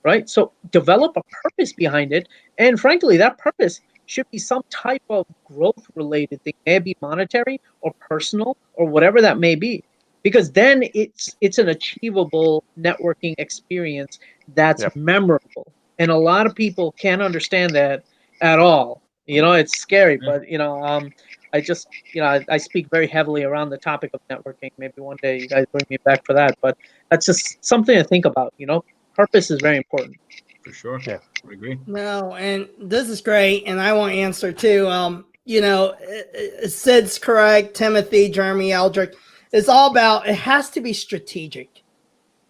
Right? So develop a purpose behind it. And frankly, that purpose should be some type of growth-related thing. It may be monetary or personal or whatever that may be. Because then it's an achievable networking experience that's memorable. And a lot of people can't understand that at all. It's scary, but I just I speak very heavily around the topic of networking. Maybe one day you guys bring me back for that, but that's just something to think about. Purpose is very important. For sure. Yeah. I agree. No, and this is great, and I want to answer too. Sid's correct. Timothy, Jeremy, Eldrick. It's all about, it has to be strategic,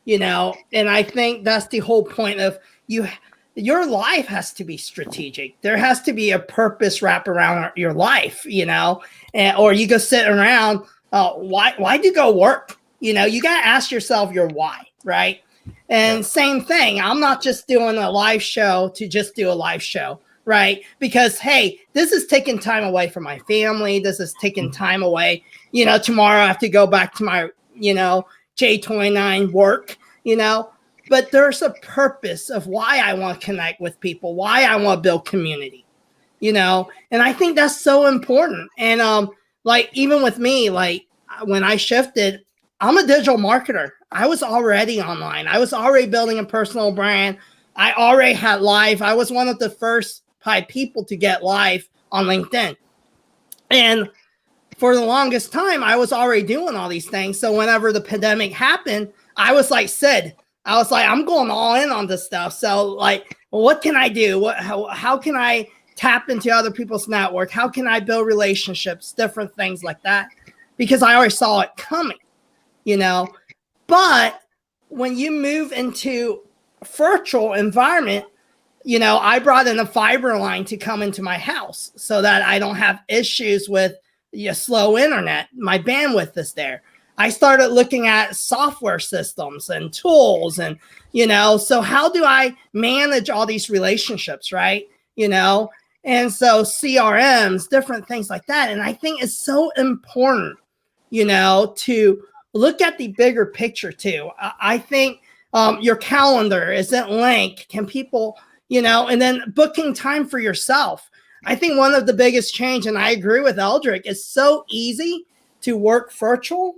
and I think that's the whole point of your life has to be strategic. There has to be a purpose wrapped around your life, or you go sit around, why do you go work? You got to ask yourself your why, right? And same thing, I'm not just doing a live show to just do a live show, right? Because, hey, this is taking time away from my family. This is taking time away. Tomorrow I have to go back to my, J29 work, but there's a purpose of why I want to connect with people, why I want to build community, and I think that's so important. And like, even with me, like when I shifted, I'm a digital marketer. I was already online. I was already building a personal brand. I already had live. I was one of the first people to get live on LinkedIn. And for the longest time, I was already doing all these things. So whenever the pandemic happened, I was like Sid. I was like, I'm going all in on this stuff. So like, well, what can I do? How can I tap into other people's network? How can I build relationships? Different things like that. Because I already saw it coming, But when you move into a virtual environment, I brought in a fiber line to come into my house so that I don't have issues with slow internet. My bandwidth is there. I started looking at software systems and tools and, so how do I manage all these relationships, right? And so CRMs, different things like that. And I think it's so important, to look at the bigger picture too. I think your calendar isn't linked. Can people, and then booking time for yourself. I think one of the biggest change, and I agree with Eldrick, it's so easy to work virtual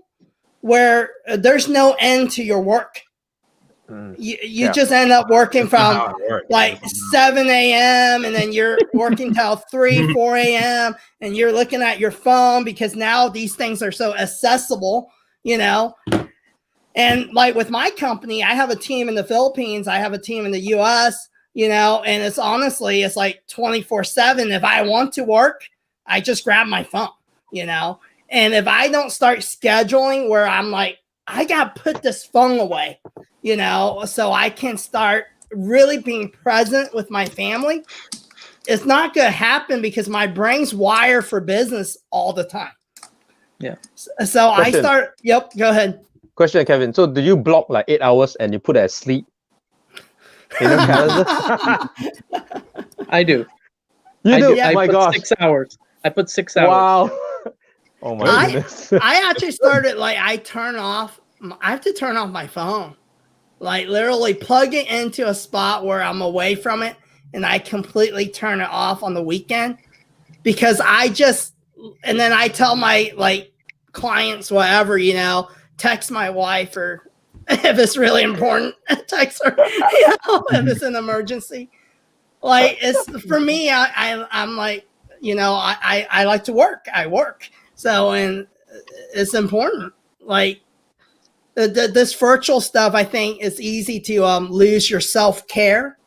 where there's no end to your work. You just end up working from like 7 a.m. and then you're working till 3, 4 a.m. and you're looking at your phone because now these things are so accessible, And like with my company, I have a team in the Philippines. I have a team in the US, and it's honestly, it's like 24/7. If I want to work, I just grab my phone. And if I don't start scheduling where I'm like, I got to put this phone away, so I can start really being present with my family, it's not going to happen because my brain's wired for business all the time. Yeah. So I start, go ahead. Question, Kevin. So do you block like 8 hours and you put it as sleep in your calendar? I do. You do? I My put gosh. 6 hours. I put 6 hours. Wow. Oh my goodness. I actually started like I have to turn off my phone. Like literally plug it into a spot where I'm away from it and I completely turn it off on the weekend because and then I tell my like clients, whatever, text my wife or if it's really important, text her, if it's an emergency. Like it's for me, I'm like, I like to work. I work. So, and it's important. Like this virtual stuff, I think it's easy to lose your self-care.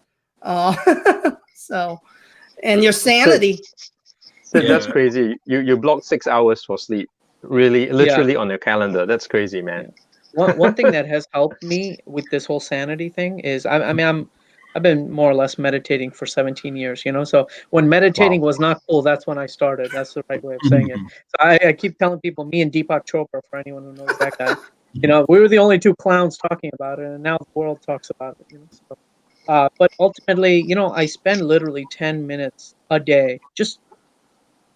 So, and your sanity. So that's crazy. You blocked 6 hours for sleep. Really, literally on your calendar. That's crazy, man. One thing that has helped me with this whole sanity thing is I've been more or less meditating for 17 years, So when meditating was not cool, that's when I started. That's the right way of saying it. So I keep telling people, me and Deepak Chopra, for anyone who knows that guy, we were the only two clowns talking about it, and now the world talks about it. So, but ultimately, I spend literally 10 minutes a day just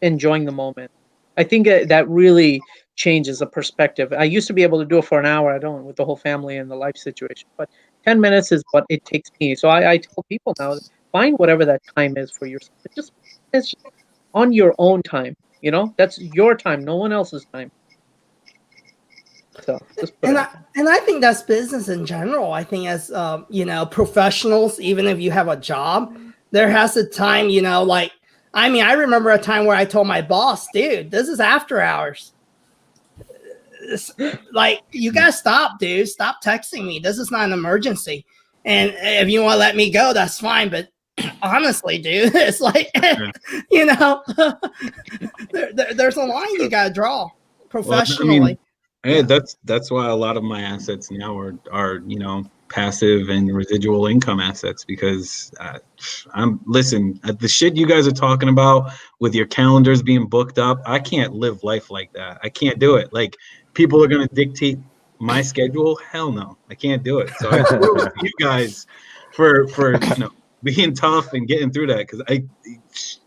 enjoying the moment. I think that really changes the perspective. I used to be able to do it for an hour. I don't with the whole family and the life situation, but 10 minutes is what it takes me. So I tell people now, find whatever that time is for yourself. It's just on your own time. That's your time, no one else's time. So and I think that's business in general. I think as professionals, even if you have a job, there has a time, I remember a time where I told my boss, dude, this is after hours. Like, you gotta stop, dude. Stop texting me. This is not an emergency. And if you want to let me go, that's fine. But honestly, dude, it's like, there's a line you gotta draw professionally. Hey, that's why a lot of my assets now are passive and residual income assets because the shit you guys are talking about with your calendars being booked up, I can't live life like that. I can't do it. Like people are going to dictate my schedule. Hell no, I can't do it. So I approve you guys for being tough and getting through that because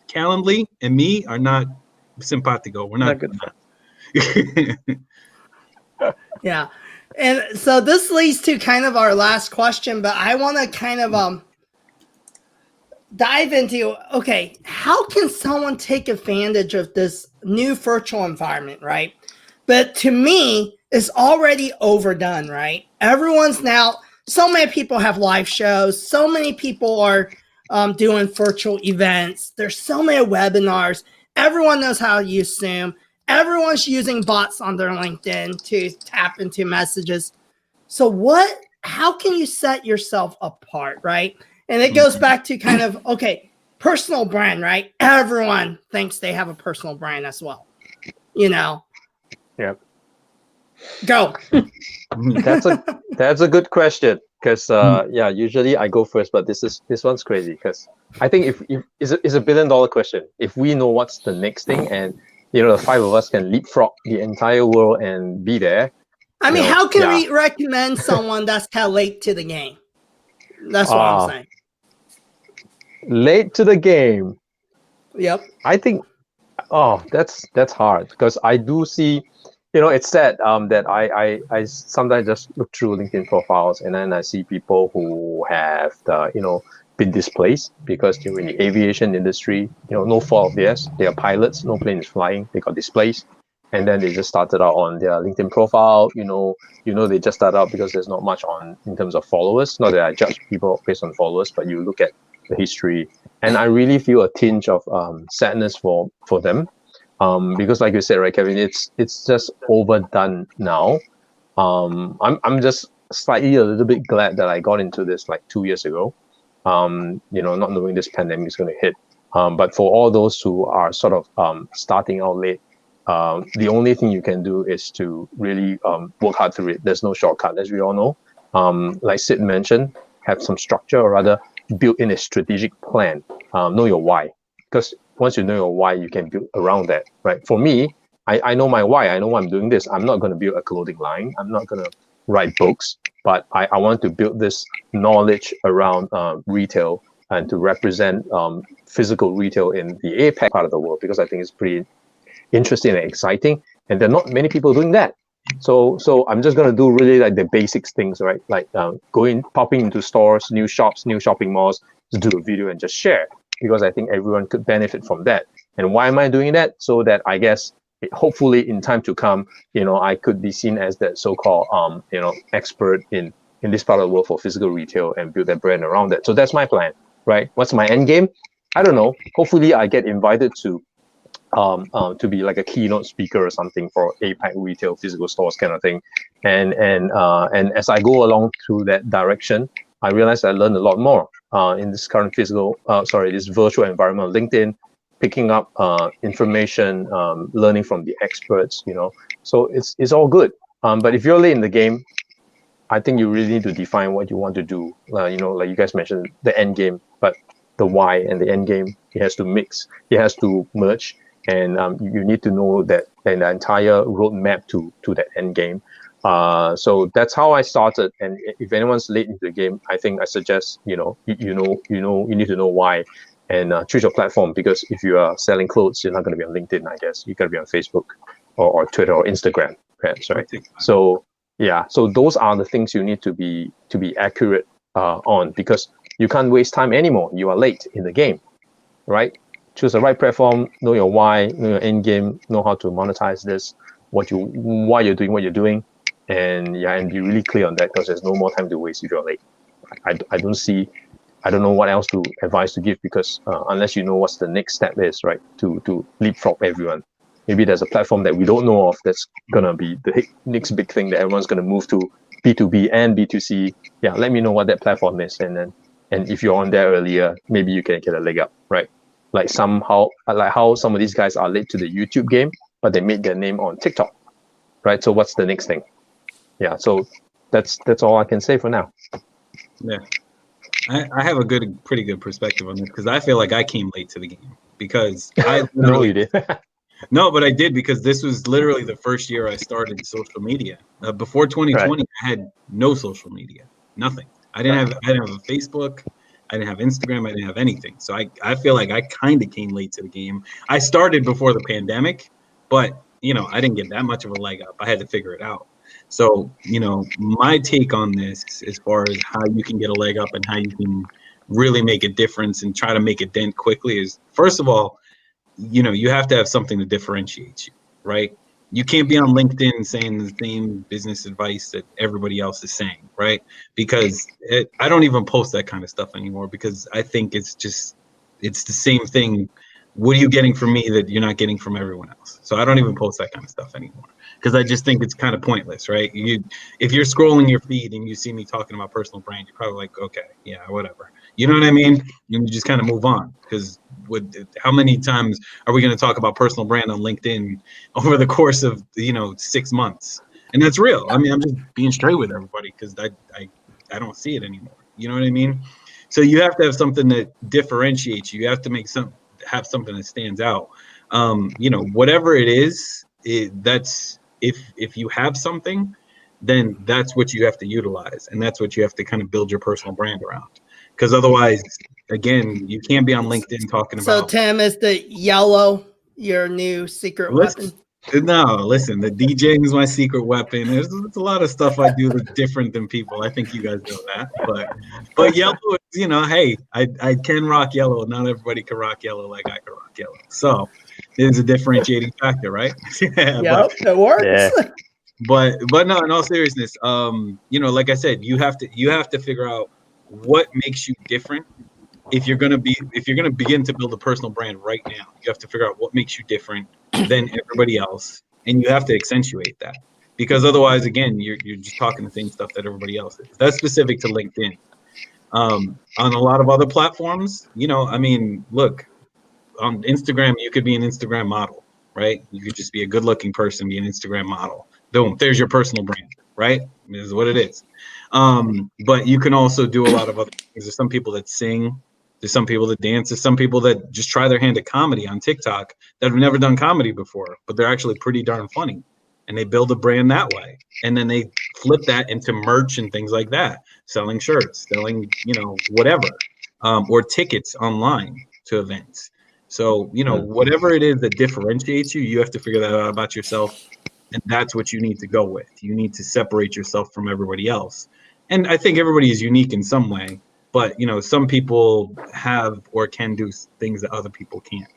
Calendly and me are not simpatico. We're not good. Yeah. And so this leads to kind of our last question, but I want to kind of dive into, okay, how can someone take advantage of this new virtual environment, right? But to me, it's already overdone, right? Everyone's now, so many people have live shows. So many people are doing virtual events. There's so many webinars. Everyone knows how to use Zoom. Everyone's using bots on their LinkedIn to tap into messages. So how can you set yourself apart, right? And it goes back to kind of, okay, personal brand, right? Everyone thinks they have a personal brand as well, Yep. Go. That's a good question because usually I go first, but this one's crazy because I think if it's a $1 billion question. If we know what's the next thing and the 5 of us can leapfrog the entire world and be there. How can we recommend someone that's kind of late to the game? That's what I'm saying. Late to the game. Yep. I think, that's hard because I do see, it's sad that I sometimes just look through LinkedIn profiles and then I see people who have been displaced because they're in the aviation industry, no fault of theirs. They are pilots, no plane is flying, they got displaced. And then they just started out on their LinkedIn profile, they just started out because there's not much on in terms of followers. Not that I judge people based on followers, but you look at the history. And I really feel a tinge of sadness for them. Because like you said, right, Kevin, it's just overdone now. I'm just slightly a little bit glad that I got into this like 2 years ago. Not knowing this pandemic is going to hit. But for all those who are sort of starting out late, The only thing you can do is to really work hard through it. There's no shortcut, as we all know. Like Sid mentioned, have some structure, or rather build in a strategic plan. Know your why, because once you know your why, you can build around that, right? For me, I know my why. I know why I'm doing this. I'm not going to build a clothing line. I'm not going to write books, but I want to build this knowledge around retail and to represent physical retail in the APAC part of the world, because I think it's pretty interesting and exciting, and there are not many people doing that. So I'm just going to do really like the basics things, right? Like popping into stores, new shops, new shopping malls, to do a video and just share, because I think everyone could benefit from that. And why am I doing that? So that I guess hopefully in time to come, I could be seen as that so-called expert in this part of the world for physical retail and build that brand around that. So that's my plan, right? What's my end game? I don't know. Hopefully I get invited to be like a keynote speaker or something for APAC retail physical stores kind of thing. And as I go along through that direction, I realized I learned a lot more in this current this virtual environment, LinkedIn, picking up information, learning from the experts, So it's all good. But if you're late in the game, I think you really need to define what you want to do. Like you guys mentioned, the end game, but the why and the end game, it has to mix, it has to merge. And you need to know that an entire roadmap to that end game. So that's how I started. And if anyone's late into the game, I think I suggest you need to know why, and choose your platform. Because if you are selling clothes, you're not going to be on LinkedIn. I guess you got to be on Facebook or Twitter or Instagram, perhaps, right? So yeah, so those are the things you need to be accurate on, because you can't waste time anymore. You are late in the game, right? Choose the right platform, know your why, know your end game, know how to monetize this, why you're doing what you're doing, and be really clear on that, because there's no more time to waste if you're late. I don't know what else to advise to give, because unless you know what's the next step is, right, to leapfrog everyone. Maybe there's a platform that we don't know of that's gonna be the next big thing that everyone's gonna move to, B2B and B2C. Yeah, let me know what that platform is, and if you're on there earlier, maybe you can get a leg up, right? Like how some of these guys are late to the YouTube game, but they made their name on TikTok, right? So what's the next thing? Yeah, so that's all I can say for now. Yeah, I have a pretty good perspective on this, because I feel like I came late to the game, because I No, you did. No, but I did, because this was literally the first year I started social media. Before 2020, right. I had no social media, nothing. I didn't have a Facebook. I didn't have Instagram. I didn't have anything. So I feel like I kind of came late to the game. I started before the pandemic, but I didn't get that much of a leg up. I had to figure it out. So my take on this, as far as how you can get a leg up and how you can really make a difference and try to make a dent quickly, is, first of all, you have to have something to differentiate you, right? You can't be on LinkedIn saying the same business advice that everybody else is saying, right? Because I don't even post that kind of stuff anymore, because I think it's the same thing. What are you getting from me that you're not getting from everyone else? So I don't even post that kind of stuff anymore, because I just think it's kind of pointless, right? If you're scrolling your feed and you see me talking about personal brand, you're probably like, okay, yeah, whatever. You know what I mean? And you just kind of move on, because how many times are we going to talk about personal brand on LinkedIn over the course of 6 months? And that's real. I mean, I'm just being straight with everybody, because I don't see it anymore. You know what I mean? So you have to have something that differentiates you. You have to have something that stands out. Whatever it is, that's if you have something, then that's what you have to utilize, and that's what you have to kind of build your personal brand around. Because otherwise, again, you can't be on LinkedIn talking about. So Tim, is the yellow your new secret weapon? No, listen, the DJing is my secret weapon. There's a lot of stuff I do that's different than people. I think you guys know that. But yellow is, hey, I can rock yellow. Not everybody can rock yellow like I can rock yellow. So it's a differentiating factor, right? Yep, it works. Yeah. But no, in all seriousness, like I said, you have to figure out what makes you different. If you're gonna begin to build a personal brand right now, you have to figure out what makes you different than everybody else, and you have to accentuate that, because otherwise, again, you're just talking the same stuff that everybody else is. That's specific to LinkedIn. On a lot of other platforms, look, on Instagram, you could be an Instagram model. right? You could just be a good looking person, be an Instagram model. Boom, there's your personal brand, right? This is what it is. But you can also do a lot of other things. There's some people that sing, there's some people that dance, there's some people that just try their hand at comedy on TikTok that have never done comedy before, but they're actually pretty darn funny. And they build a brand that way. And then they flip that into merch and things like that, selling shirts, selling, whatever, or tickets online to events. So, whatever it is that differentiates you, you have to figure that out about yourself. And that's what you need to go with. You need to separate yourself from everybody else. And I think everybody is unique in some way, but, some people have or can do things that other people can't.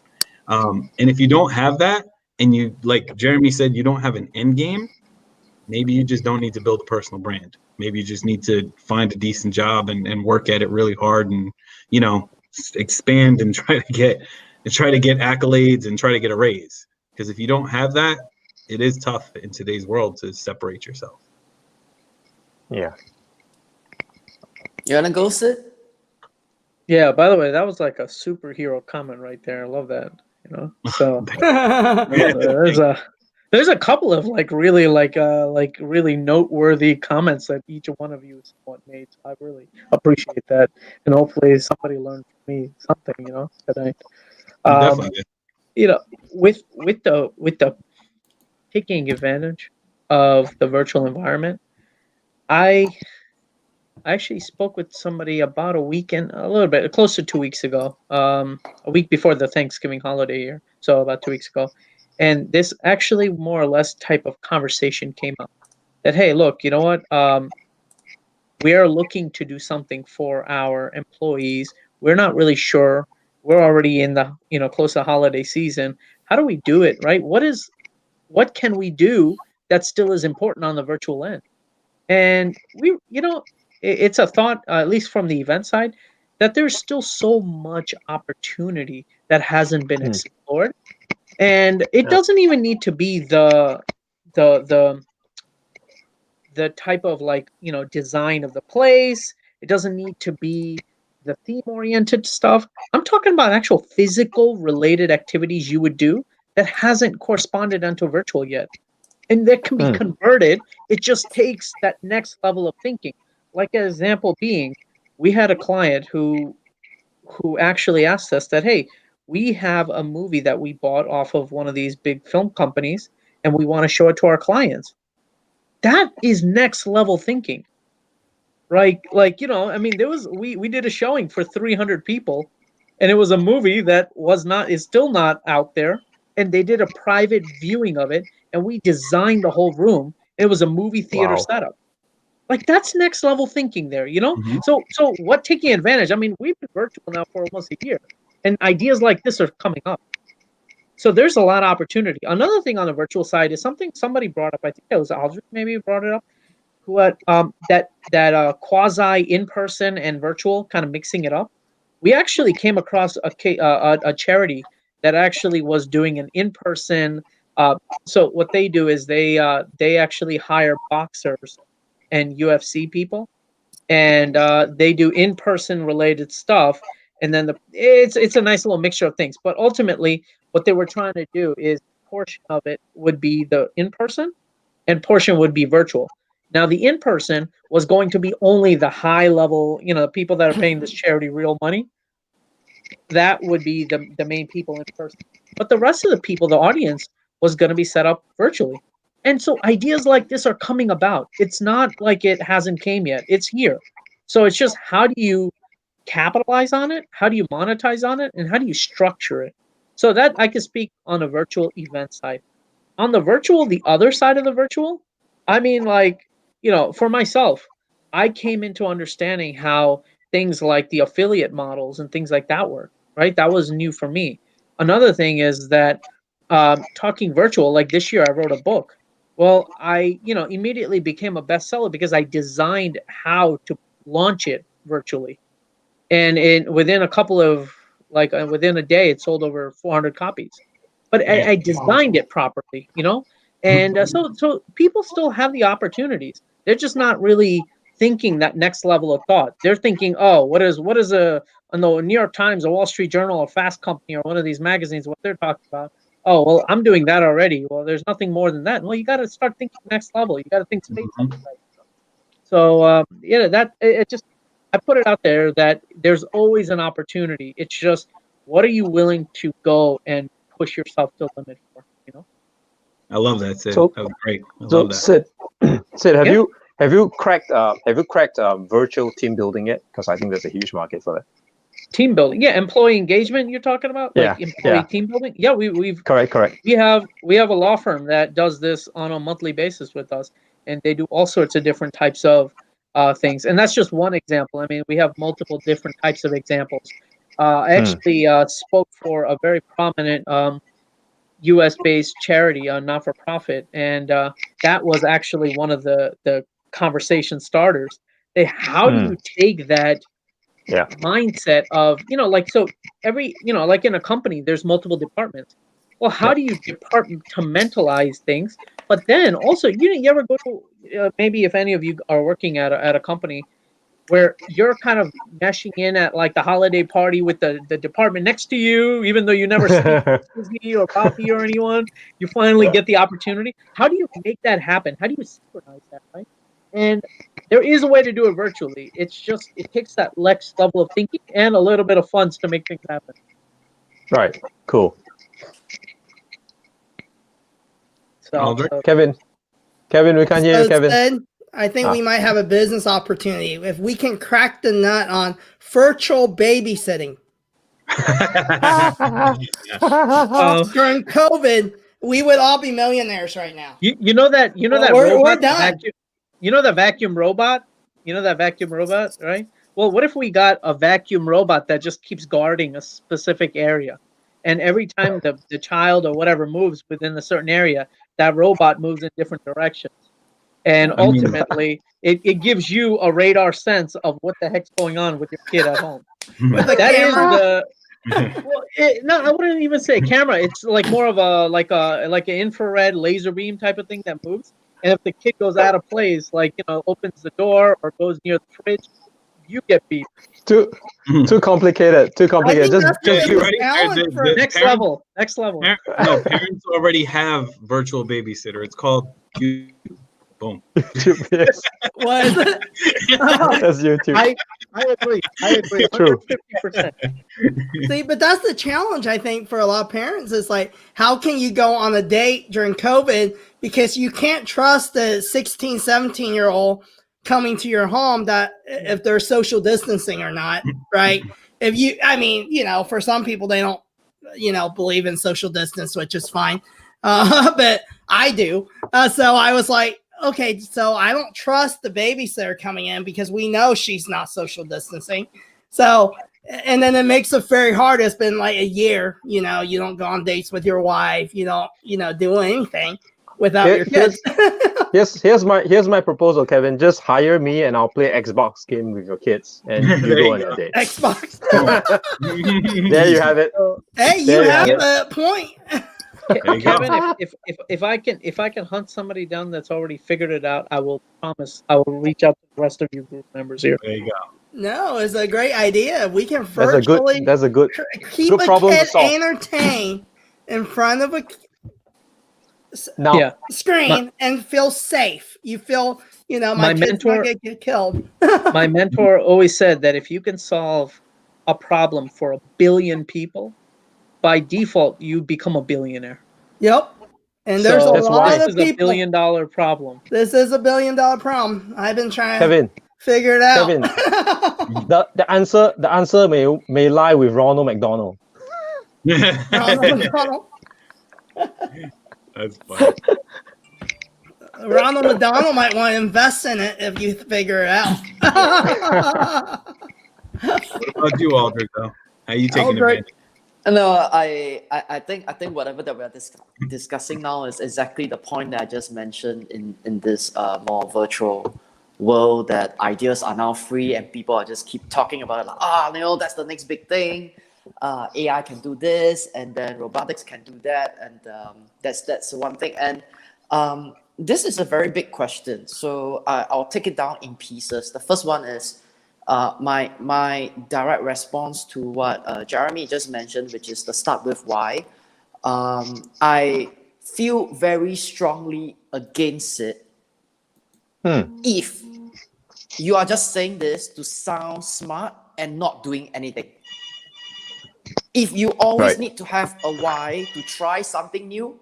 And if you don't have that, and you, like Jeremy said, you don't have an end game, maybe you just don't need to build a personal brand. Maybe you just need to find a decent job and work at it really hard and, expand and try to get accolades and try to get a raise. Because if you don't have that, it is tough in today's world to separate yourself. Yeah. You wanna go, Sid? Yeah, by the way, that was like a superhero comment right there. I love that. So there's a couple of really really noteworthy comments that each one of you somewhat made. So I really appreciate that, and hopefully somebody learned from me something today. Definitely. With the taking advantage of the virtual environment, I actually spoke with somebody about a little bit close to 2 weeks ago, a week before the Thanksgiving holiday here, so about 2 weeks ago. And this actually more or less type of conversation came up that, hey, look, you know what? We are looking to do something for our employees. We're not really sure. We're already in the, close to holiday season. How do we do it, right? What can we do that still is important on the virtual end? And it's a thought, at least from the event side, that there's still so much opportunity that hasn't been explored, and it doesn't even need to be the type of design of the place. It doesn't need to be the theme oriented stuff. I'm talking about actual physical related activities you would do that hasn't corresponded onto virtual yet, and that can be converted. It just takes that next level of thinking. Like an example being, we had a client who actually asked us that, hey, we have a movie that we bought off of one of these big film companies, and we want to show it to our clients. That is next level thinking, right? We did a showing for 300 people, and it was a movie that is still not out there, and they did a private viewing of it, and we designed the whole room. It was a movie theater setup. That's next level thinking there, Mm-hmm. So what taking advantage? We've been virtual now for almost a year, and ideas like this are coming up. So there's a lot of opportunity. Another thing on the virtual side is something somebody brought up. I think it was Aldrich maybe brought it up. That quasi in-person and virtual, kind of mixing it up. We actually came across a charity that actually was doing an in-person. So what they do is they actually hire boxers and UFC people, and they do in-person related stuff. And then it's a nice little mixture of things. But ultimately, what they were trying to do is portion of it would be the in-person, and portion would be virtual. Now, the in-person was going to be only the high level, people that are paying this charity real money. That would be the main people in person. But the rest of the people, the audience, was going to be set up virtually. And so ideas like this are coming about. It's not like it hasn't came yet. It's here. So it's just, how do you capitalize on it? How do you monetize on it? And how do you structure it? So that I can speak on a virtual event side. On the virtual, the other side of the virtual, for myself, I came into understanding how things like the affiliate models and things like that work, right? That was new for me. Another thing is that talking virtual, like this year, I wrote a book. Well, I, immediately became a bestseller because I designed how to launch it virtually. And within a couple of, within a day, it sold over 400 copies. But I designed it properly, And so people still have the opportunities. They're just not really thinking that next level of thought. They're thinking, oh, what is on the New York Times or Wall Street Journal or Fast Company or one of these magazines, what they're talking about oh, well, I'm doing that already. Well, there's nothing more than that. Well, you got to start thinking next level. You got to think space. Mhm. So yeah, that it just I put it out there that there's always an opportunity. It's just what are you willing to go and push yourself to the limit for? You know? I love that, Sid. So That was great. I so love that. Sid, Yeah. have you cracked virtual team building yet? Because I think there's a huge market for that. Team building, yeah, employee engagement. You're talking about like Yeah, employee yeah. team building. Yeah, we've Correct. we have a law firm that does this on a monthly basis with us, and they do all sorts of different types of things. And that's just one example. I mean, we have multiple different types of examples. I actually spoke for a very prominent U.S. based charity, not for profit, and that was actually one of the conversation starters. How do you take that Yeah. mindset of, like, so every, like in a company there's multiple departments. Well, how do you departmentalize things? But then also, you ever go to maybe if any of you are working at a company where you're kind of meshing in at like the holiday party with the department next to you, even though you never speak to Susie or Bobby or anyone, you finally get the opportunity. How do you make that happen? How do you synchronize that, right? And there is a way to do it virtually. It's just, it takes that next level of thinking and a little bit of funds to make things happen. Right. Cool. So, Kevin, we can't hear you, Kevin. Sid, I think we might have a business opportunity if we can crack the nut on virtual babysitting. During COVID, we would all be millionaires right now. you know that we're robot, done. the vacuum robot, right? Well, what if we got a vacuum robot that just keeps guarding a specific area, and every time the child or whatever moves within a certain area, that robot moves in different directions, and ultimately it gives you a radar sense of what the heck's going on with your kid at home. That is the no, I wouldn't even say camera. It's like more of a like an infrared laser beam type of thing that moves. And if the kid goes out of place, like, opens the door or goes near the fridge, you get beat. Too complicated. Just you're right. Next level. No, parents already have virtual babysitter. It's called YouTube. Boom. yes. What is it? That's YouTube. I agree. True. 150%. See, but that's the challenge, I think, for a lot of parents. Is like, how can you go on a date during COVID because you can't trust the 16, 17-year-old coming to your home that if they're social distancing or not, right? For some people, they don't, believe in social distance, which is fine. But I do. So I was like, okay, so I don't trust the babysitter coming in because we know she's not social distancing. So, and then it makes it very hard. It's been like a year, you don't go on dates with your wife. You don't, do anything without your kids. Here's my proposal, Kevin. Just hire me and I'll play Xbox game with your kids and you go on your date. Xbox. There you have it. Hey, you have a point. Kevin, if I can hunt somebody down that's already figured it out, I will promise I will reach out to the rest of you group members here. There you go. No, it's a great idea. We can virtually that's a good keep good a problem kid to solve. entertained in front of a Now, screen and feel safe. You feel, my kid's not gonna get killed. My mentor always said that if you can solve a problem for 1 billion people, by default, you become a billionaire. Yep. And there's a lot of this is people. $1 billion problem. This is $1 billion problem. I've been trying Kevin, to figure it out. Kevin, the answer may lie with Ronald McDonald. Ronald McDonald. That's funny. Ronald McDonald might want to invest in it if you figure it out. What about you, Aldrich, though? How you taking Aldrich. advantage? No, I think whatever that we're discussing now is exactly the point that I just mentioned in this more virtual world, that ideas are now free and people are just keep talking about it like, that's the next big thing. AI can do this, and then robotics can do that, and that's one thing. And this is a very big question, so I'll take it down in pieces. The first one is my direct response to what Jeremy just mentioned, which is the start with why. I feel very strongly against it if you are just saying this to sound smart and not doing anything. If you always Right. need to have a why to try something new,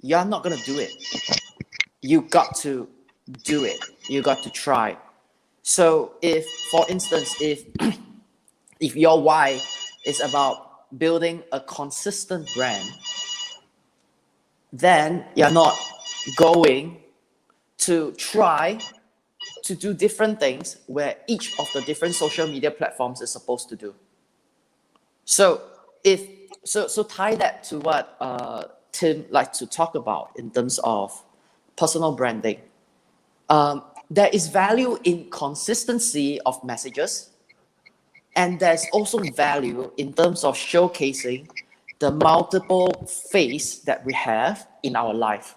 you're not going to do it. You got to do it. You got to try. So if, for instance, if your why is about building a consistent brand, then you're not going to try to do different things where each of the different social media platforms is supposed to do. So so tie that to what Tim likes to talk about in terms of personal branding. There is value in consistency of messages, and there's also value in terms of showcasing the multiple face that we have in our life.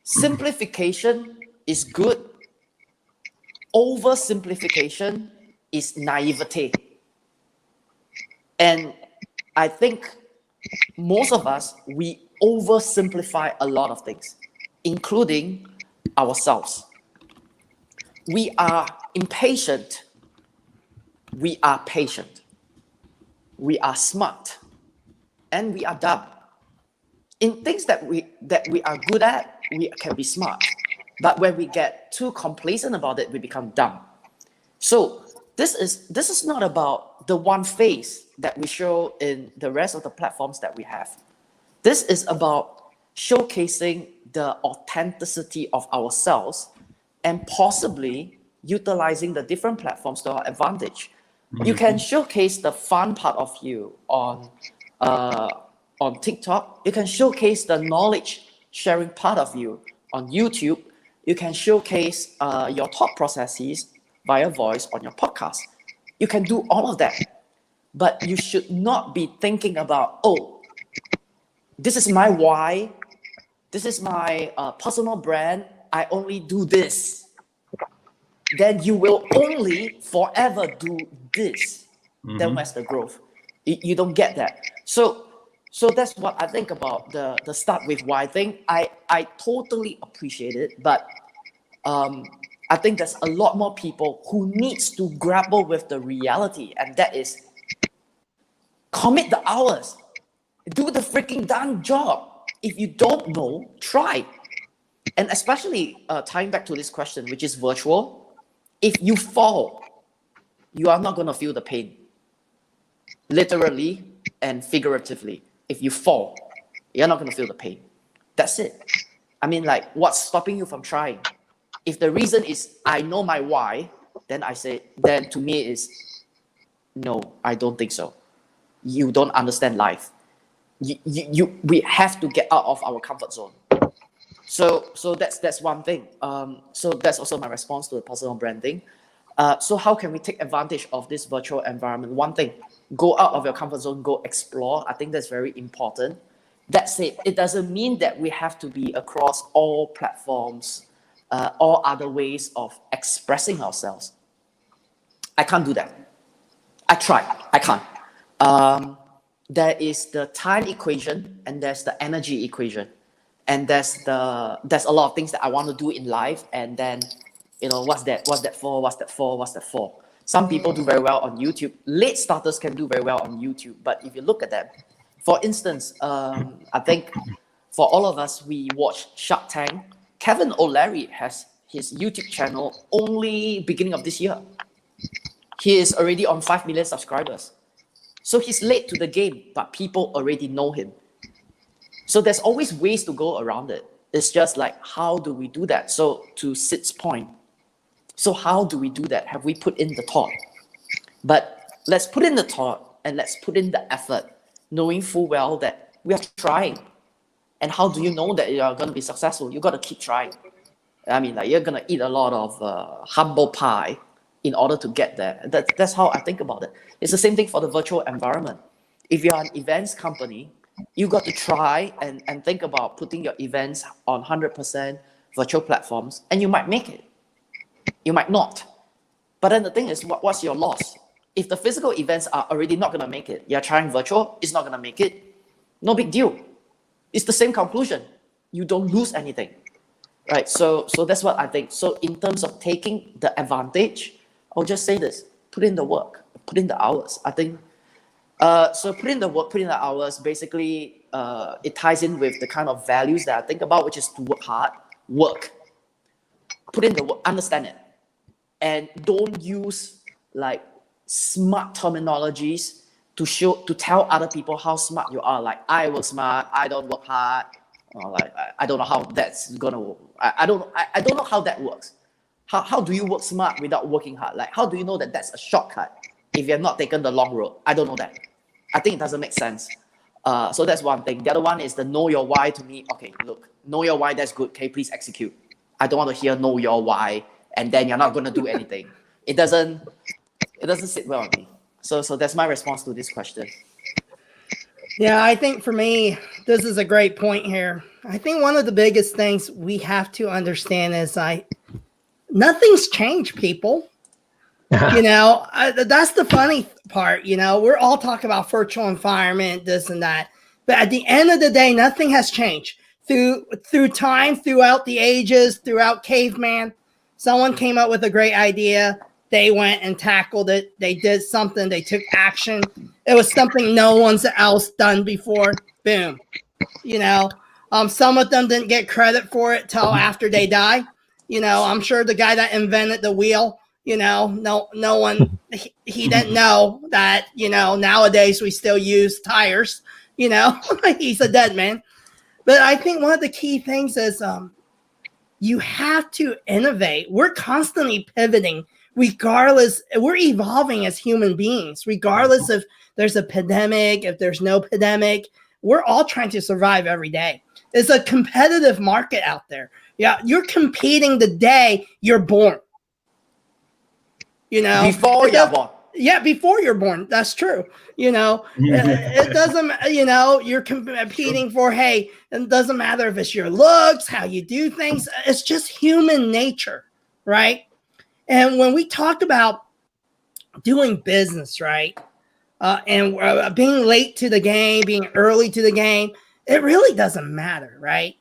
Simplification is good. Oversimplification is naivete. And I think most of us, we oversimplify a lot of things, including ourselves. We are impatient. We are patient. We are smart. And we are dumb. In things that we are good at, we can be smart. But when we get too complacent about it, we become dumb. So this is not about the one face that we show in the rest of the platforms that we have. This is about showcasing the authenticity of ourselves and possibly utilizing the different platforms to our advantage. You can showcase the fun part of you on TikTok. You can showcase the knowledge sharing part of you on YouTube. You can showcase your thought processes via voice on your podcast. You can do all of that, but you should not be thinking about, oh, this is my why, this is my personal brand, I only do this. Then you will only forever do this. Then where's the growth? You don't get that. So that's what I think about the start with why thing. I totally appreciate it, but I think there's a lot more people who needs to grapple with the reality, and that is commit the hours, do the freaking darn job. If you don't know, try. And especially tying back to this question, which is virtual, if you fall, you are not going to feel the pain, literally and figuratively. If you fall, you're not going to feel the pain. That's it. I mean, like, what's stopping you from trying? If the reason is I know my why, then I say, then to me is, no, I don't think so. You don't understand life. We have to get out of our comfort zone. So that's one thing. So that's also my response to the personal branding. So how can we take advantage of this virtual environment? One thing, go out of your comfort zone, go explore. I think that's very important. That's it. It doesn't mean that we have to be across all platforms, or other ways of expressing ourselves. I can't do that. I tried. I can't. There is the time equation and there's the energy equation. And there's a lot of things that I want to do in life, and then, what's that for? Some people do very well on YouTube. Late starters can do very well on YouTube, but if you look at them, for instance, I think for all of us, we watch Shark Tank. Kevin O'Leary has his YouTube channel only beginning of this year. He is already on 5 million subscribers. So he's late to the game, but people already know him. So there's always ways to go around it. It's just like, how do we do that? So to Sid's point, so how do we do that? Have we put in the thought? But let's put in the thought and let's put in the effort, knowing full well that we are trying. And how do you know that you're going to be successful? You got to keep trying. I mean, like, you're going to eat a lot of humble pie in order to get there. That's how I think about it. It's the same thing for the virtual environment. If you're an events company, you got to try and think about putting your events on 100% virtual platforms, and you might make it. You might not. But then the thing is, what's your loss? If the physical events are already not going to make it, you're trying virtual, it's not going to make it, no big deal. It's the same conclusion. You don't lose anything, right? So that's what I think. So in terms of taking the advantage, I'll just say this: put in the work, put in the hours. I think. So put in the work, put in the hours. Basically, it ties in with the kind of values that I think about, which is to work hard, work. Put in the work, understand it, and don't use like smart terminologies to tell other people how smart you are. Like, I work smart, I don't work hard. Or like, I don't know how that's gonna work. I don't know how that works. How do you work smart without working hard? Like, how do you know that that's a shortcut if you have not taken the long road? I don't know that. I think it doesn't make sense. So that's one thing. The other one is the know your why. To me, okay, look, know your why, that's good. Okay, please execute. I don't want to hear know your why and then you're not going to do anything. It doesn't sit well with me. So that's my response to this question. Yeah, I think for me, this is a great point here. I think one of the biggest things we have to understand is nothing's changed, people. That's the funny part. We're all talking about virtual environment, this and that. But at the end of the day, nothing has changed. Through time, throughout the ages, throughout caveman, someone came up with a great idea. They went and tackled it. They did something. They took action. It was something no one's else done before. Boom. Some of them didn't get credit for it till after they die. I'm sure the guy that invented the wheel, no one, he didn't know that, nowadays we still use tires, he's a dead man. But I think one of the key things is you have to innovate. We're constantly pivoting, regardless. We're evolving as human beings, regardless if there's a pandemic, if there's no pandemic. We're all trying to survive every day. It's a competitive market out there. Yeah, you're competing the day you're born. Before you're born. Yeah, before you're born. That's true. It doesn't, you're competing for, hey, it doesn't matter if it's your looks, how you do things. It's just human nature, right? And when we talk about doing business, right, and being late to the game, being early to the game, it really doesn't matter, right?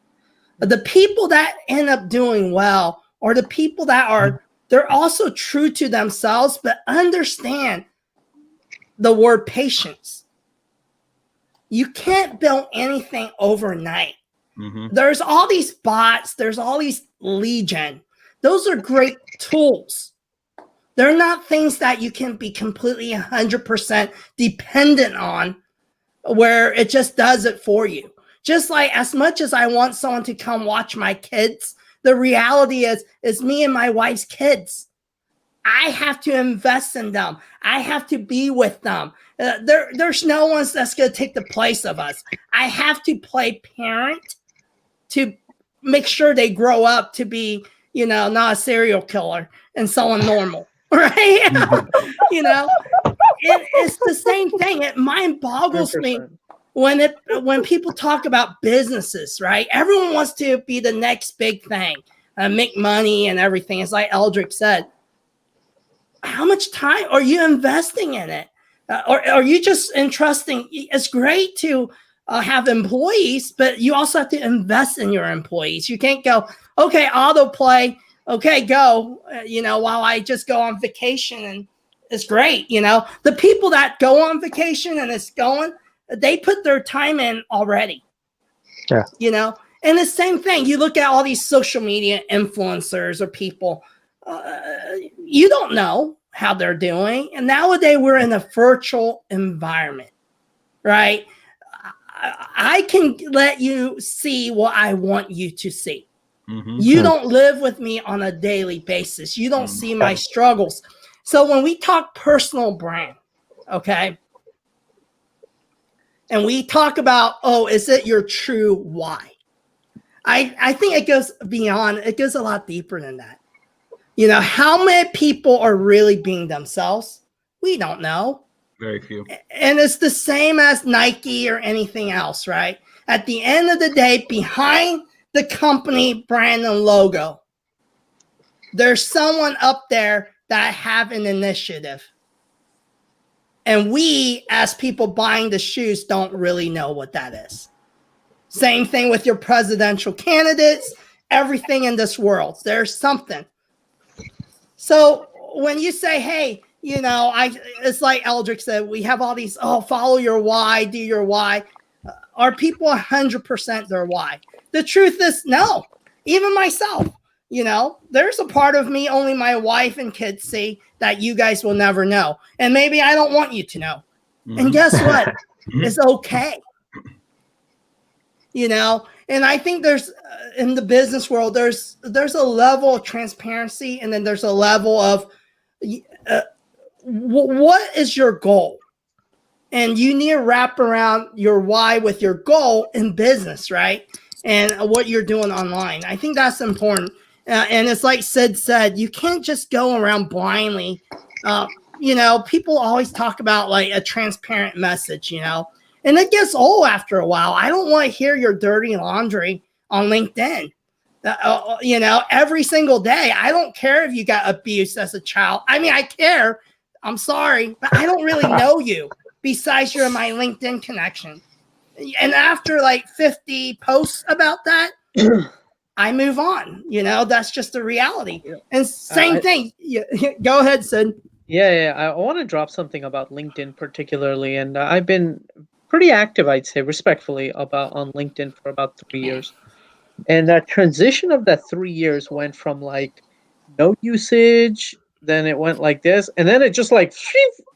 But the people that end up doing well are the people that they're also true to themselves, but understand the word patience. You can't build anything overnight. Mm-hmm. There's all these bots. There's all these lead gen. Those are great tools. They're not things that you can be completely 100% dependent on, where it just does it for you. Just like as much as I want someone to come watch my kids, the reality is me and my wife's kids. I have to invest in them. I have to be with them. There's no one that's going to take the place of us. I have to play parent to make sure they grow up to be, not a serial killer and someone normal, right? It's the same thing. It mind boggles 100%. Me when people talk about businesses, right? Everyone wants to be the next big thing, make money and everything. It's like Eldrick said. How much time are you investing in it? Or are you just entrusting? It's great to have employees, but you also have to invest in your employees. You can't go, okay, autoplay, okay, go, while I just go on vacation and it's great. The people that go on vacation and it's going, they put their time in already. Yeah. And the same thing, you look at all these social media influencers or people, you don't know how they're doing. And nowadays we're in a virtual environment, right? I can let you see what I want you to see. Mm-hmm. You don't live with me on a daily basis. You don't see my struggles. So when we talk personal brand, okay, and we talk about, is it your true why? I think it goes beyond, it goes a lot deeper than that. How many people are really being themselves? We don't know. Very few. And it's the same as Nike or anything else, right? At the end of the day, behind the company brand and logo, there's someone up there that have an initiative. And we, as people buying the shoes, don't really know what that is. Same thing with your presidential candidates, everything in this world. There's something. So when you say, hey, it's like Eldrick said, we have all these, follow your why, do your why. Are people 100% their why? The truth is no. Even myself, there's a part of me only my wife and kids see that you guys will never know. And maybe I don't want you to know. Mm-hmm. And guess what? It's okay. And I think there's in the business world, there's a level of transparency, and then there's a level of what is your goal? And you need to wrap around your why with your goal in business, right? And what you're doing online. I think that's important. And it's like Sid said, you can't just go around blindly. People always talk about like a transparent message, and it gets old after a while. I don't want to hear your dirty laundry on LinkedIn, every single day. I don't care if you got abused as a child. I mean, I care. I'm sorry, but I don't really know you besides you're my LinkedIn connection. And after like 50 posts about that, I move on. That's just the reality. And same thing. Go ahead, Sid. Yeah. I want to drop something about LinkedIn particularly. And I've been pretty active, I'd say, respectfully, on LinkedIn for about 3 years. And that transition of that 3 years went from like no usage, then it went like this, and then it just like,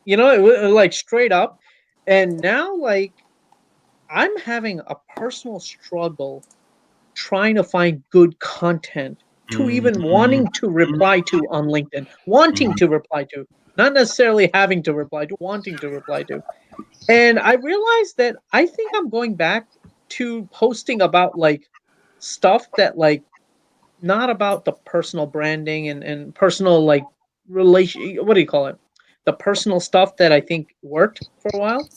it was like straight up. And now like I'm having a personal struggle trying to find good content to even wanting to reply to on LinkedIn, wanting to reply to, not necessarily having to reply to, wanting to reply to. And I realized that I think I'm going back to posting about like stuff that like not about the personal branding and personal like relation. What do you call it? The personal stuff that I think worked for a while.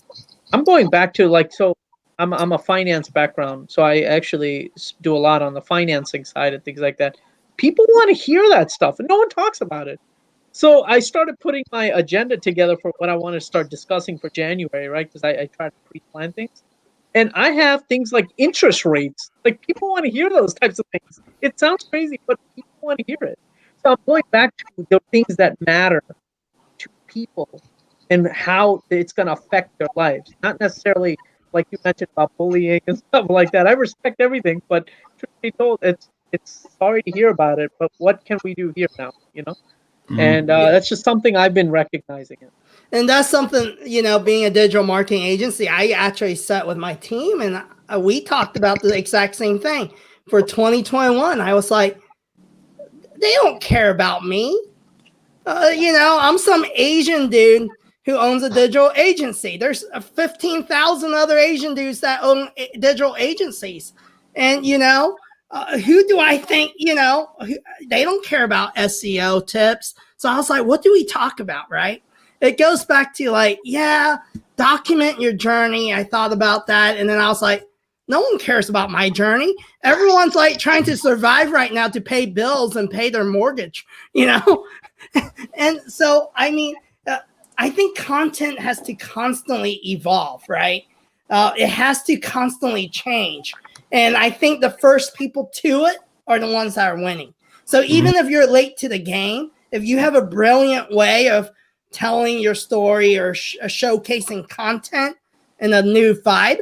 I'm going back to like, so I'm a finance background, so I actually do a lot on the financing side and things like that. People want to hear that stuff, and no one talks about it. So I started putting my agenda together for what I want to start discussing for January, right? Because I try to pre-plan things. And I have things like interest rates. Like people want to hear those types of things. It sounds crazy, but people want to hear it. So I'm going back to the things that matter to people and how it's going to affect their lives. Not necessarily like you mentioned about bullying and stuff like that. I respect everything, but truth be told, it's sorry to hear about it, but what can we do here now, And that's just something I've been recognizing. And that's something, being a digital marketing agency, I actually sat with my team and we talked about the exact same thing. For 2021, I was like, they don't care about me. I'm some Asian dude who owns a digital agency. There's 15,000 other Asian dudes that own digital agencies. And, who do I think, they don't care about SEO tips. So I was like, what do we talk about, right? It goes back to like, document your journey. I thought about that. And then I was like, no one cares about my journey. Everyone's like trying to survive right now to pay bills and pay their mortgage, And so, I mean, I think content has to constantly evolve, right? It has to constantly change. And I think the first people to it are the ones that are winning. So even if you're late to the game, if you have a brilliant way of telling your story or showcasing content in a new vibe,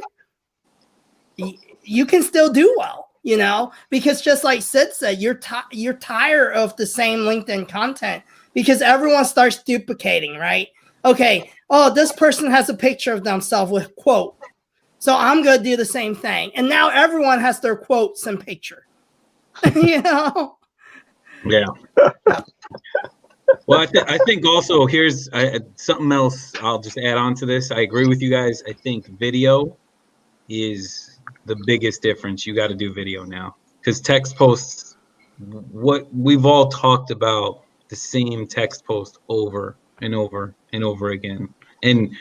you can still do well, because just like Sid said, you're tired of the same LinkedIn content because everyone starts duplicating, right? Okay, this person has a picture of themselves with quote. So I'm going to do the same thing. And now everyone has their quotes and picture, Yeah. Well, I think also here's something else I'll just add on to this. I agree with you guys. I think video is the biggest difference. You got to do video now because text posts, what we've all talked about the same text post over and over and over again. And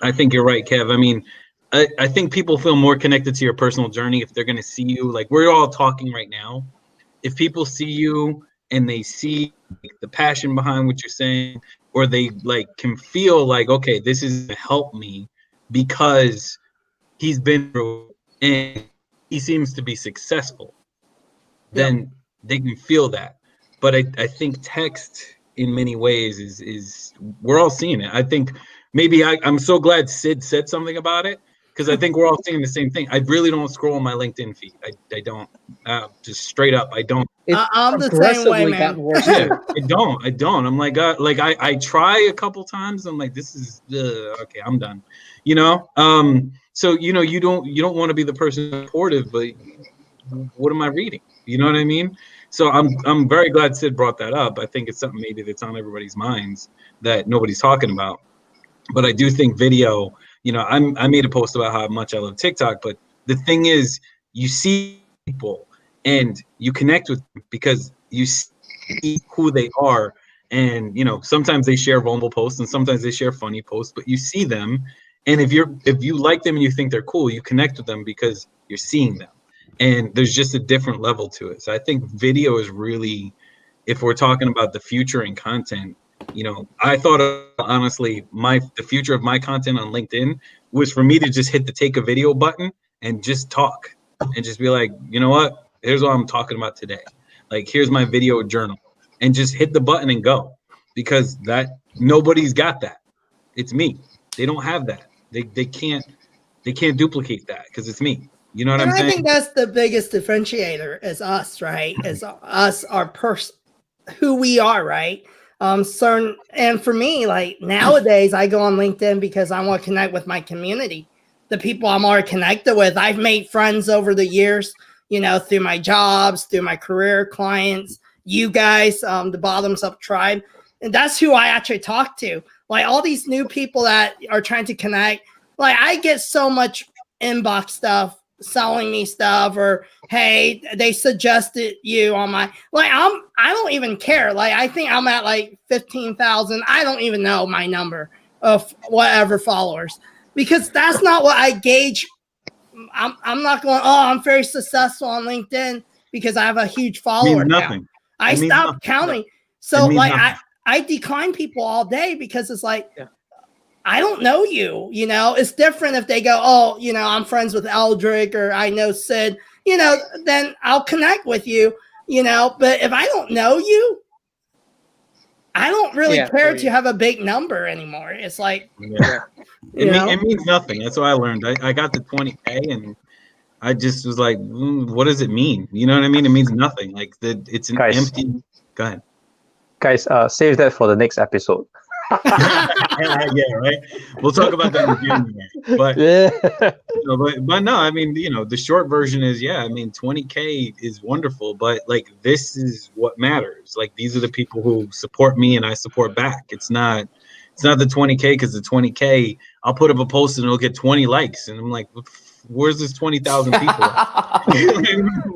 I think you're right, Kev. I mean, I think people feel more connected to your personal journey if they're going to see you. Like we're all talking right now. If people see you and they see the passion behind what you're saying, or they like can feel like, okay, this is gonna help me because he's been through it and he seems to be successful, then they can feel that. But I think text in many ways is we're all seeing it. I think maybe I'm so glad Sid said something about it, because I think we're all seeing the same thing. I really don't scroll on my LinkedIn feed. I don't, just straight up. I don't. It's I'm the same way, progressively man. gotten worse Yeah, too. I don't. I'm like, I try a couple times. I'm like, this is okay. I'm done. You know. So you know, you don't want to be the person supportive, but what am I reading? You know what I mean? So I'm very glad Sid brought that up. I think it's something maybe that's on everybody's minds that nobody's talking about. But I do think video, you know, I made a post about how much I love TikTok, but the thing is, you see people and you connect with them because you see who they are. And, you know, sometimes they share vulnerable posts and sometimes they share funny posts, but you see them. And if you like them and you think they're cool, you connect with them because you're seeing them. And there's just a different level to it. So I think video is really, if we're talking about the future in content, you know, I thought honestly, the future of my content on LinkedIn was for me to just hit the take a video button and just talk and just be like, you know what? Here's what I'm talking about today. Like, here's my video journal, and just hit the button and go, because that nobody's got that. It's me. They don't have that. They can't duplicate that because it's me. You know what And I'm I saying? think that's the biggest differentiator is us, right? Is us, our person, who we are, right? Certain, and for me, like nowadays, I go on LinkedIn because I want to connect with my community, the people I'm already connected with. I've made friends over the years, you know, through my jobs, through my career, clients, you guys, the Bottoms Up Tribe, and that's who I actually talk to. Like all these new people that are trying to connect, like I get so much inbox stuff selling me stuff, or hey, they suggested you on my, like I don't even care. Like I think I'm at like 15,000. I don't even know my number of whatever followers, because that's not what I gauge. I'm not going, oh, I'm very successful on LinkedIn because I have a huge follower Means count. nothing. I It means stopped nothing. counting. It So means like nothing. I decline people all day because it's like, I don't know you, you know, it's different if they go, oh, you know, I'm friends with Eldrick or I know Sid, you know, then I'll connect with you, you know, but if I don't know you, I don't really care to have a big number anymore. It's like, It means nothing. That's what I learned. I got the 20K and I just was like, what does it mean? You know what I mean? It means nothing. Like it's an empty. Go ahead. Guys, save that for the next episode. Yeah, right. We'll talk about that in January. But yeah. you know, but no, I mean, you know, the short version is, yeah, I mean, 20K is wonderful, but like this is what matters. Like these are the people who support me and I support back. It's not the 20K, because the 20K, I'll put up a post and it'll get 20 likes, and I'm like, where's this 20,000 people?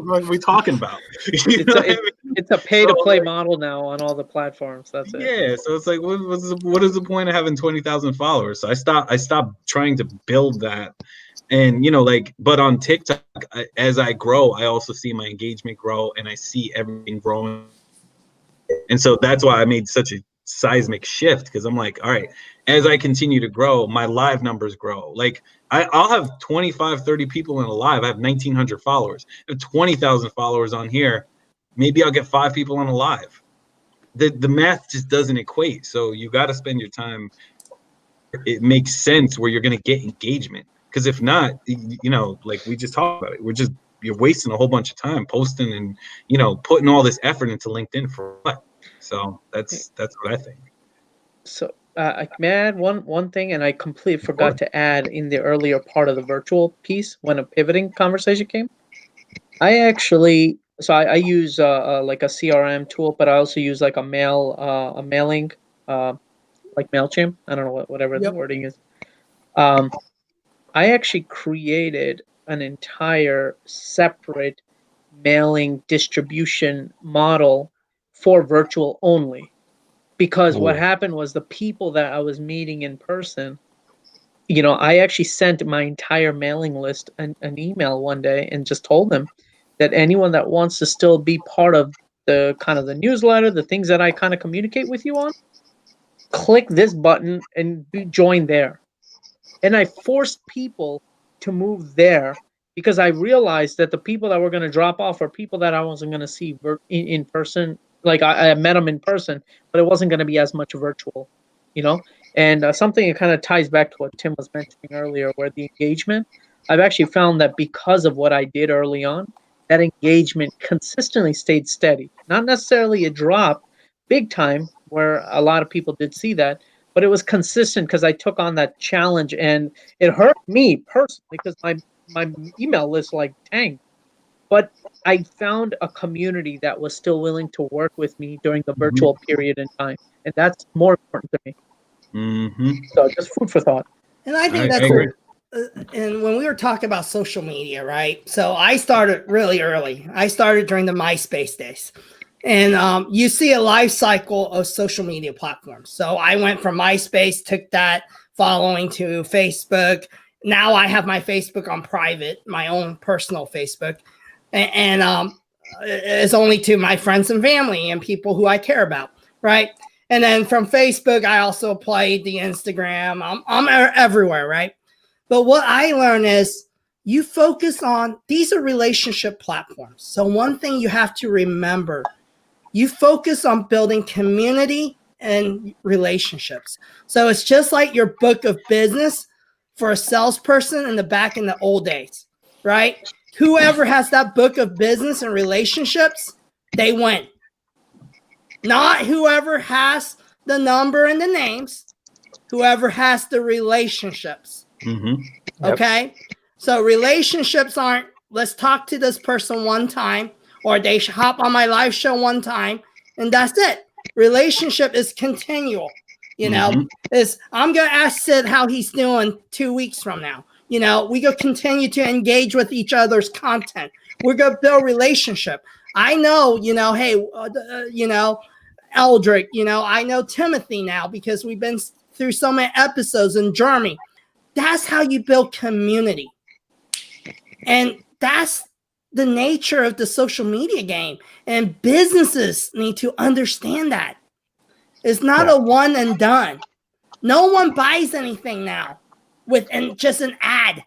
What are we talking about? It's a pay to play model now on all the platforms. That's it. Yeah, so it's like, what is the point of having 20,000 followers? So I stopped trying to build that, and you know, like, but on TikTok, as I grow, I also see my engagement grow, and I see everything growing, and so that's why I made such a seismic shift, because I'm like, all right, as I continue to grow, my live numbers grow. Like I'll have 25, 30 people in a live. I have 1,900 followers. I have 20,000 followers on here. Maybe I'll get 5 people on a live. The math just doesn't equate. So you got to spend your time. It makes sense where you're going to get engagement. Because if not, you know, like we just talked about it, you're wasting a whole bunch of time posting and, you know, putting all this effort into LinkedIn for what? So that's what I think. So may I add one thing, and I completely forgot to add in the earlier part of the virtual piece when a pivoting conversation came. I actually, so I use like a CRM tool, but I also use like a mailing, like MailChimp. I don't know whatever the wording is. I actually created an entire separate mailing distribution model for virtual only. Because what happened was the people that I was meeting in person, you know, I actually sent my entire mailing list an email one day and just told them that anyone that wants to still be part of the kind of the newsletter, the things that I kind of communicate with you on, click this button and join there. And I forced people to move there because I realized that the people that were going to drop off are people that I wasn't going to see in person. Like I met them in person, but it wasn't going to be as much virtual, you know? And something that kind of ties back to what Tim was mentioning earlier, where the engagement, I've actually found that because of what I did early on, that engagement consistently stayed steady. Not necessarily a drop big time, where a lot of people did see that, but it was consistent because I took on that challenge, and it hurt me personally because my email list like tanked. But I found a community that was still willing to work with me during the virtual period in time, and that's more important to me. So just food for thought. And I think that's agree. And when we were talking about social media, right? So I started really early. I started during the MySpace days. And you see a life cycle of social media platforms. So I went from MySpace, took that following to Facebook. Now I have my Facebook on private, my own personal Facebook. And it's only to my friends and family and people who I care about, right? And then from Facebook, I also played the Instagram. I'm everywhere, right? But what I learned is you focus on, these are relationship platforms. So one thing you have to remember, you focus on building community and relationships. So it's just like your book of business for a salesperson in the old days, right? Whoever has that book of business and relationships, they win. Not whoever has the number and the names, whoever has the relationships. Okay? So relationships aren't, let's talk to this person one time, or they hop on my live show one time, and that's it. Relationship is continual. You know, I'm going to ask Sid how he's doing 2 weeks from now. You know, we go continue to engage with each other's content. We're going to build relationship. I know, hey, Eldrick, I know Timothy now because we've been through so many episodes in Germany. That's how you build community. And that's the nature of the social media game. And businesses need to understand that. It's not a one and done. No one buys anything now with just an ad.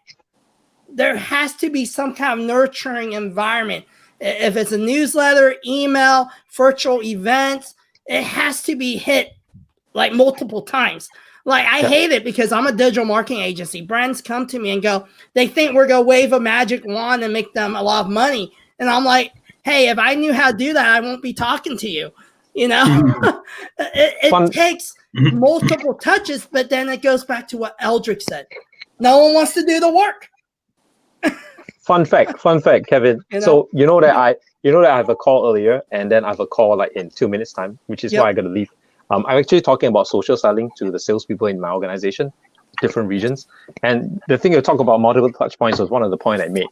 There has to be some kind of nurturing environment. If it's a newsletter, email, virtual events, it has to be hit like multiple times. Like I hate it because I'm a digital marketing agency. Brands come to me and go, they think we're going to wave a magic wand and make them a lot of money. And I'm like, hey, if I knew how to do that, I won't be talking to you. It takes multiple touches, but then it goes back to what Eldrick said. No one wants to do the work. Fun fact, Kevin. So you know that I have a call earlier, and then I have a call like in 2 minutes time, which is why I got to leave. I'm actually talking about social selling to the salespeople in my organization, different regions. And the thing you talk about multiple touch points was one of the points I made.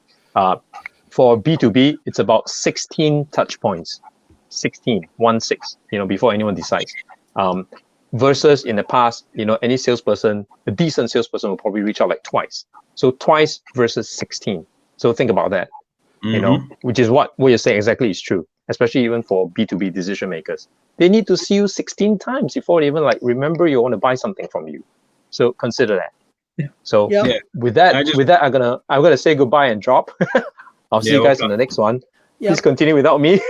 For B2B, it's about 16 touch points, 16, before anyone decides. Versus in the past, any salesperson, a decent salesperson will probably reach out like twice. So twice versus 16. So think about that, which is what you're saying exactly is true, especially even for B2B decision makers. They need to see you 16 times before they even remember you want to buy something from you. So consider that. Yeah. So with that, I'm gonna say goodbye and drop. I'll see you guys in the next one. Please continue without me.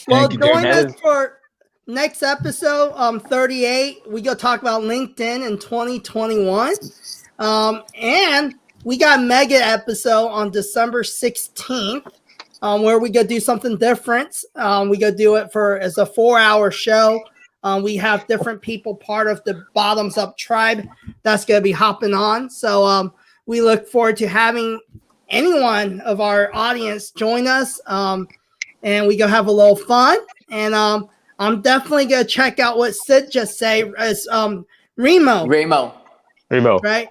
Well, join us for next episode, 38. We go talk about LinkedIn in 2021. And we got a mega episode on December 16th, where we go do something different. We go do it as a 4-hour show. We have different people part of the Bottoms Up tribe that's going to be hopping on. So we look forward to having anyone of our audience join us. And we go have a little fun. And I'm definitely going to check out what Sid just said as Remo. Right?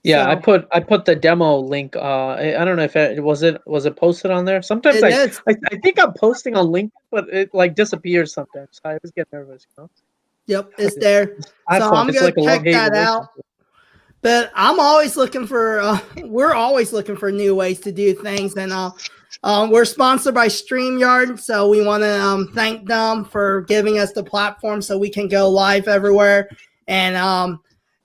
Yeah, so, I put the demo link. I don't know if it was posted on there. Sometimes I think I'm posting on LinkedIn, but it disappears sometimes. I always get nervous. Yep, it's there. So I'm gonna check that out. But I'm always looking for. We're always looking for new ways to do things, and We're sponsored by StreamYard, so we want to thank them for giving us the platform so we can go live everywhere. And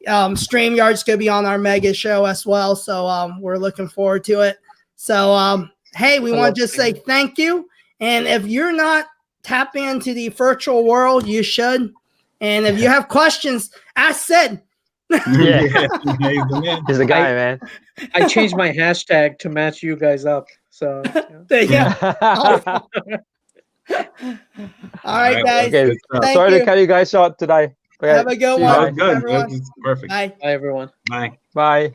StreamYard's going to be on our mega show as well, so we're looking forward to it. So, hey, we want to just say thank you. And if you're not tapping into the virtual world, you should. And if you have questions, ask Sid. Yeah. He's the guy, man. I changed my hashtag to match you guys up. So yeah. Awesome. All right, guys. Okay. Sorry to cut you guys short today. Have a good one. Good. Everyone. That's perfect. Bye. Bye, everyone. Bye. Bye.